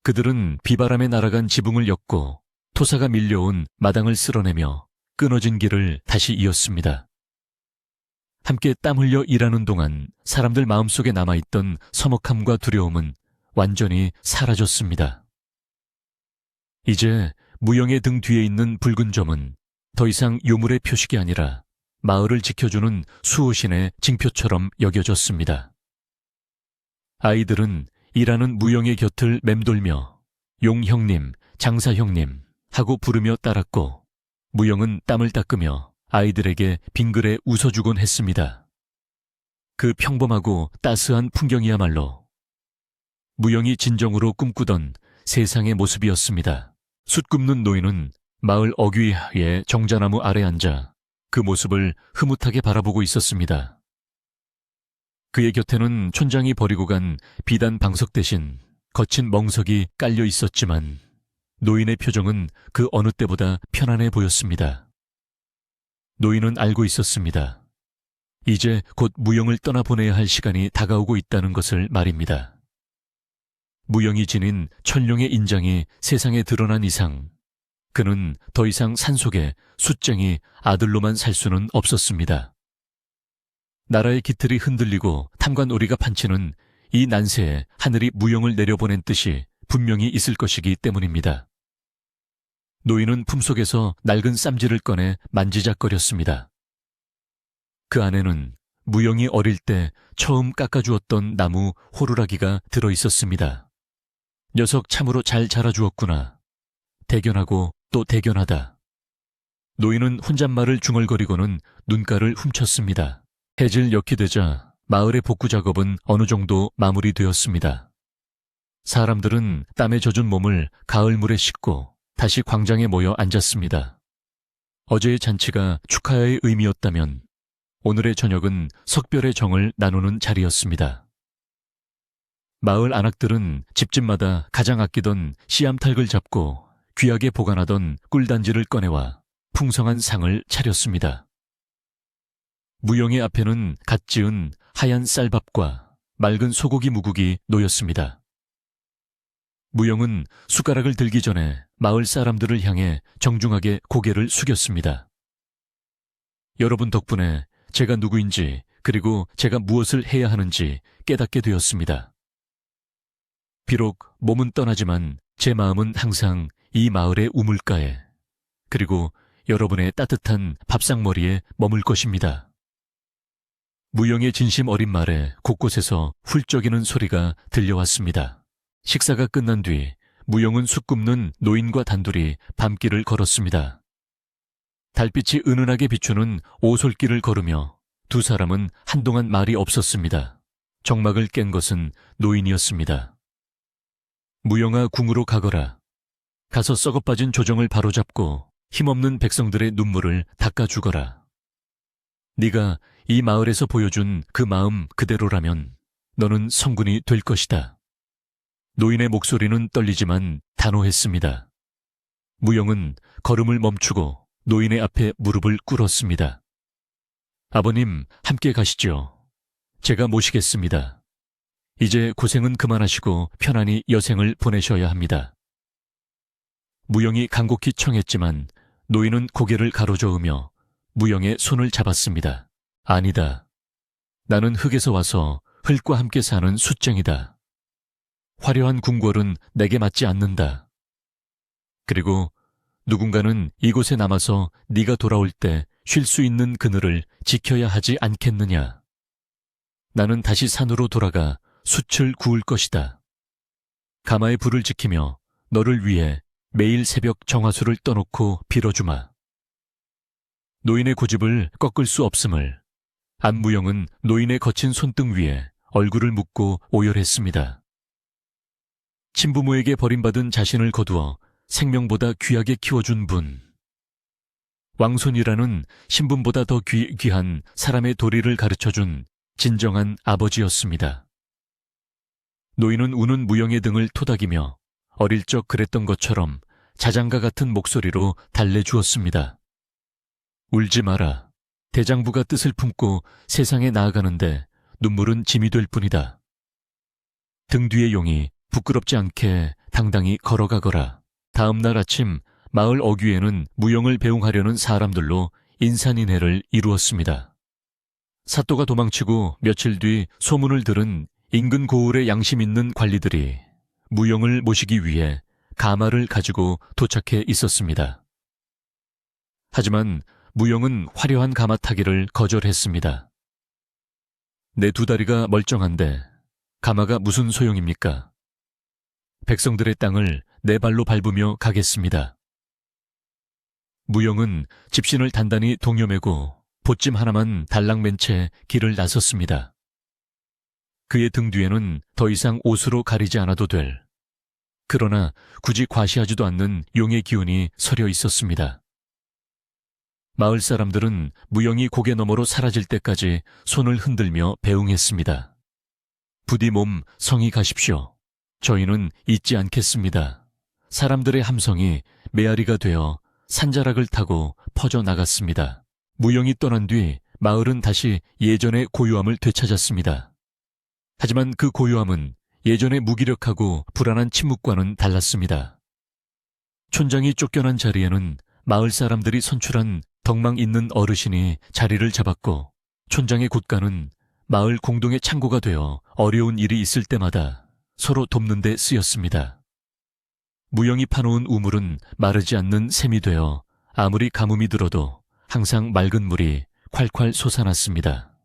그들은 비바람에 날아간 지붕을 엮고 토사가 밀려온 마당을 쓸어내며 끊어진 길을 다시 이었습니다. 함께 땀 흘려 일하는 동안 사람들 마음속에 남아있던 서먹함과 두려움은 완전히 사라졌습니다. 이제 무영의 등 뒤에 있는 붉은 점은 더 이상 요물의 표식이 아니라 마을을 지켜주는 수호신의 징표처럼 여겨졌습니다. 아이들은 일하는 무영의 곁을 맴돌며 용형님, 장사형님 하고 부르며 따랐고 무영은 땀을 닦으며 아이들에게 빙그레 웃어주곤 했습니다. 그 평범하고 따스한 풍경이야말로 무영이 진정으로 꿈꾸던 세상의 모습이었습니다. 숯 굽는 노인은 마을 어귀의 정자나무 아래 앉아 그 모습을 흐뭇하게 바라보고 있었습니다. 그의 곁에는 촌장이 버리고 간 비단 방석 대신 거친 멍석이 깔려 있었지만 노인의 표정은 그 어느 때보다 편안해 보였습니다. 노인은 알고 있었습니다. 이제 곧 무영을 떠나보내야 할 시간이 다가오고 있다는 것을 말입니다. 무영이 지닌 천룡의 인장이 세상에 드러난 이상 그는 더 이상 산속에 숫쟁이 아들로만 살 수는 없었습니다. 나라의 기틀이 흔들리고 탐관오리가 판치는 이 난세에 하늘이 무영을 내려보낸 뜻이 분명히 있을 것이기 때문입니다. 노인은 품속에서 낡은 쌈지를 꺼내 만지작거렸습니다. 그 안에는 무영이 어릴 때 처음 깎아주었던 나무 호루라기가 들어있었습니다. 녀석 참으로 잘 자라주었구나. 대견하고 또 대견하다. 노인은 혼잣말을 중얼거리고는 눈가를 훔쳤습니다. 해질 역이 되자 마을의 복구 작업은 어느 정도 마무리되었습니다. 사람들은 땀에 젖은 몸을 가을물에 씻고 다시 광장에 모여 앉았습니다. 어제의 잔치가 축하의 의미였다면 오늘의 저녁은 석별의 정을 나누는 자리였습니다. 마을 안악들은 집집마다 가장 아끼던 씨암탉을 잡고 귀하게 보관하던 꿀단지를 꺼내와 풍성한 상을 차렸습니다. 무영의 앞에는 갓 지은 하얀 쌀밥과 맑은 소고기 무국이 놓였습니다. 무영은 숟가락을 들기 전에 마을 사람들을 향해 정중하게 고개를 숙였습니다. 여러분 덕분에 제가 누구인지 그리고 제가 무엇을 해야 하는지 깨닫게 되었습니다. 비록 몸은 떠나지만 제 마음은 항상 이 마을의 우물가에 그리고 여러분의 따뜻한 밥상머리에 머물 것입니다. 무영의 진심 어린 말에 곳곳에서 훌쩍이는 소리가 들려왔습니다. 식사가 끝난 뒤 무영은 숯 굽는 노인과 단둘이 밤길을 걸었습니다. 달빛이 은은하게 비추는 오솔길을 걸으며 두 사람은 한동안 말이 없었습니다. 정막을 깬 것은 노인이었습니다. 무영아, 궁으로 가거라. 가서 썩어빠진 조정을 바로잡고 힘없는 백성들의 눈물을 닦아주거라. 네가 이 마을에서 보여준 그 마음 그대로라면 너는 성군이 될 것이다. 노인의 목소리는 떨리지만 단호했습니다. 무영은 걸음을 멈추고 노인의 앞에 무릎을 꿇었습니다. 아버님, 함께 가시죠. 제가 모시겠습니다. 이제 고생은 그만하시고 편안히 여생을 보내셔야 합니다. 무영이 간곡히 청했지만 노인은 고개를 가로저으며 무영의 손을 잡았습니다. 아니다. 나는 흙에서 와서 흙과 함께 사는 숫쟁이다. 화려한 궁궐은 내게 맞지 않는다. 그리고 누군가는 이곳에 남아서 네가 돌아올 때 쉴 수 있는 그늘을 지켜야 하지 않겠느냐. 나는 다시 산으로 돌아가 숯을 구울 것이다. 가마의 불을 지키며 너를 위해 매일 새벽 정화수를 떠놓고 빌어주마. 노인의 고집을 꺾을 수 없음을 안무영은 노인의 거친 손등 위에 얼굴을 묻고 오열했습니다. 친부모에게 버림받은 자신을 거두어 생명보다 귀하게 키워준 분. 왕손이라는 신분보다 더 귀한 사람의 도리를 가르쳐준 진정한 아버지였습니다. 노인은 우는 무영의 등을 토닥이며 어릴 적 그랬던 것처럼 자장가 같은 목소리로 달래주었습니다. 울지 마라. 대장부가 뜻을 품고 세상에 나아가는데 눈물은 짐이 될 뿐이다. 등 뒤의 용이 부끄럽지 않게 당당히 걸어가거라. 다음 날 아침 마을 어귀에는 무영을 배웅하려는 사람들로 인산인해를 이루었습니다. 사또가 도망치고 며칠 뒤 소문을 들은 인근 고을의 양심 있는 관리들이 무영을 모시기 위해 가마를 가지고 도착해 있었습니다. 하지만 무영은 화려한 가마 타기를 거절했습니다. 내 두 다리가 멀쩡한데 가마가 무슨 소용입니까? 백성들의 땅을 내 발로 밟으며 가겠습니다. 무영은 집신을 단단히 동여매고 보찜 하나만 달랑맨 채 길을 나섰습니다. 그의 등 뒤에는 더 이상 옷으로 가리지 않아도 될, 그러나 굳이 과시하지도 않는 용의 기운이 서려 있었습니다. 마을 사람들은 무영이 고개 너머로 사라질 때까지 손을 흔들며 배웅했습니다. 부디 몸 성히 가십시오. 저희는 잊지 않겠습니다. 사람들의 함성이 메아리가 되어 산자락을 타고 퍼져나갔습니다. 무영이 떠난 뒤 마을은 다시 예전의 고요함을 되찾았습니다. 하지만 그 고요함은 예전의 무기력하고 불안한 침묵과는 달랐습니다. 촌장이 쫓겨난 자리에는 마을 사람들이 선출한 덕망 있는 어르신이 자리를 잡았고, 촌장의 굿간은 마을 공동의 창고가 되어 어려운 일이 있을 때마다 서로 돕는 데 쓰였습니다. 무영이 파놓은 우물은 마르지 않는 샘이 되어 아무리 가뭄이 들어도 항상 맑은 물이 콸콸 솟아났습니다.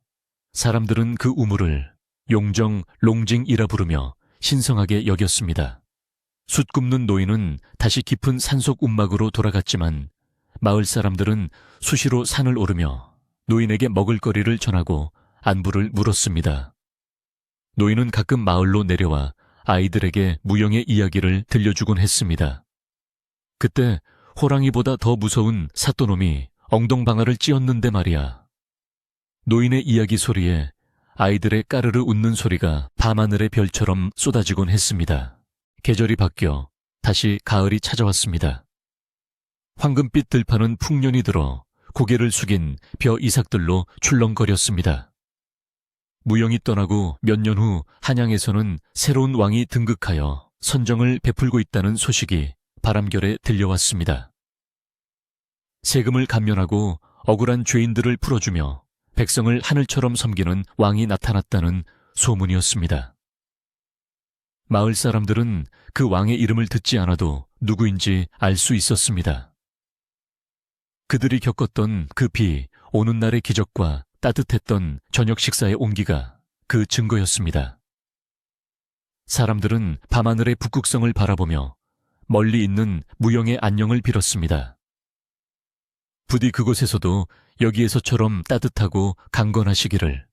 사람들은 그 우물을 용정 롱징이라 부르며 신성하게 여겼습니다. 숯 굽는 노인은 다시 깊은 산속 움막으로 돌아갔지만 마을 사람들은 수시로 산을 오르며 노인에게 먹을거리를 전하고 안부를 물었습니다. 노인은 가끔 마을로 내려와 아이들에게 무영의 이야기를 들려주곤 했습니다. 그때 호랑이보다 더 무서운 사또놈이 엉덩방아를 찧었는데 말이야. 노인의 이야기 소리에 아이들의 까르르 웃는 소리가 밤하늘의 별처럼 쏟아지곤 했습니다. 계절이 바뀌어 다시 가을이 찾아왔습니다. 황금빛 들판은 풍년이 들어 고개를 숙인 벼 이삭들로 출렁거렸습니다. 무영이 떠나고 몇 년 후 한양에서는 새로운 왕이 등극하여 선정을 베풀고 있다는 소식이 바람결에 들려왔습니다. 세금을 감면하고 억울한 죄인들을 풀어주며 백성을 하늘처럼 섬기는 왕이 나타났다는 소문이었습니다. 마을 사람들은 그 왕의 이름을 듣지 않아도 누구인지 알 수 있었습니다. 그들이 겪었던 그 비, 오는 날의 기적과 따뜻했던 저녁 식사의 온기가 그 증거였습니다. 사람들은 밤하늘의 북극성을 바라보며 멀리 있는 무영의 안녕을 빌었습니다. 부디 그곳에서도 여기에서처럼 따뜻하고 강건하시기를.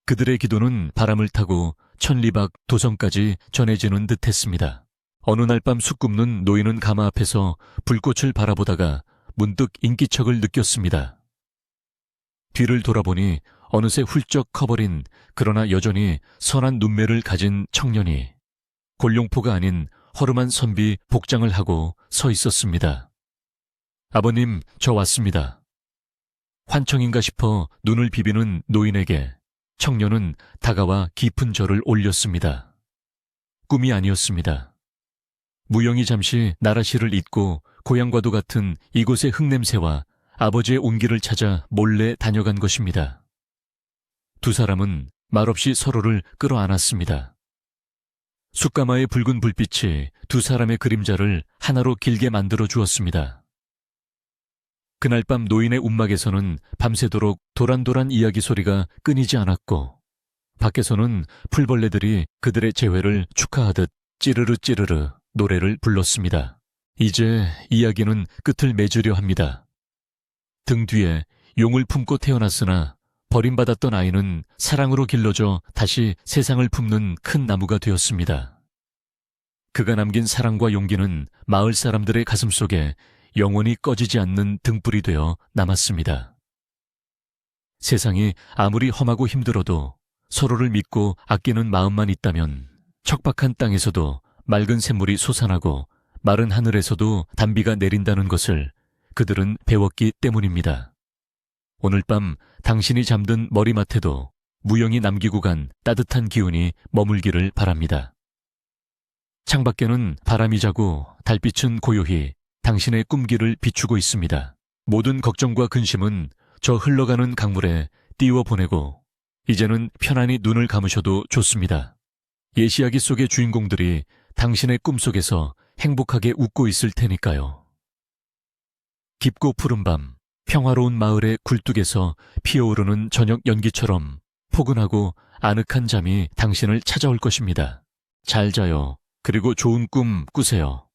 그들의 기도는 바람을 타고 천리밖 도성까지 전해지는 듯했습니다. 어느 날 밤 숲 굽는 노인은 가마 앞에서 불꽃을 바라보다가 문득 인기척을 느꼈습니다. 뒤를 돌아보니 어느새 훌쩍 커버린 그러나 여전히 선한 눈매를 가진 청년이 골룡포가 아닌 허름한 선비 복장을 하고 서 있었습니다. 아버님, 저 왔습니다. 환청인가 싶어 눈을 비비는 노인에게 청년은 다가와 깊은 절을 올렸습니다. 꿈이 아니었습니다. 무영이 잠시 나라시를 잊고 고향과도 같은 이곳의 흙냄새와 아버지의 온기를 찾아 몰래 다녀간 것입니다. 두 사람은 말없이 서로를 끌어안았습니다. 숯가마의 붉은 불빛이 두 사람의 그림자를 하나로 길게 만들어 주었습니다. 그날 밤 노인의 움막에서는 밤새도록 도란도란 이야기 소리가 끊이지 않았고 밖에서는 풀벌레들이 그들의 재회를 축하하듯 찌르르 찌르르 노래를 불렀습니다. 이제 이야기는 끝을 맺으려 합니다. 등 뒤에 용을 품고 태어났으나 버림받았던 아이는 사랑으로 길러져 다시 세상을 품는 큰 나무가 되었습니다. 그가 남긴 사랑과 용기는 마을 사람들의 가슴속에 영원히 꺼지지 않는 등불이 되어 남았습니다. 세상이 아무리 험하고 힘들어도 서로를 믿고 아끼는 마음만 있다면 척박한 땅에서도 맑은 샘물이 솟아나고 마른 하늘에서도 단비가 내린다는 것을 그들은 배웠기 때문입니다. 오늘 밤 당신이 잠든 머리맡에도 무영이 남기고 간 따뜻한 기운이 머물기를 바랍니다. 창밖에는 바람이 자고 달빛은 고요히 당신의 꿈길을 비추고 있습니다. 모든 걱정과 근심은 저 흘러가는 강물에 띄워보내고 이제는 편안히 눈을 감으셔도 좋습니다. 예시야기 속의 주인공들이 당신의 꿈속에서 행복하게 웃고 있을 테니까요. 깊고 푸른 밤, 평화로운 마을의 굴뚝에서 피어오르는 저녁 연기처럼 포근하고 아늑한 잠이 당신을 찾아올 것입니다. 잘 자요. 그리고 좋은 꿈 꾸세요.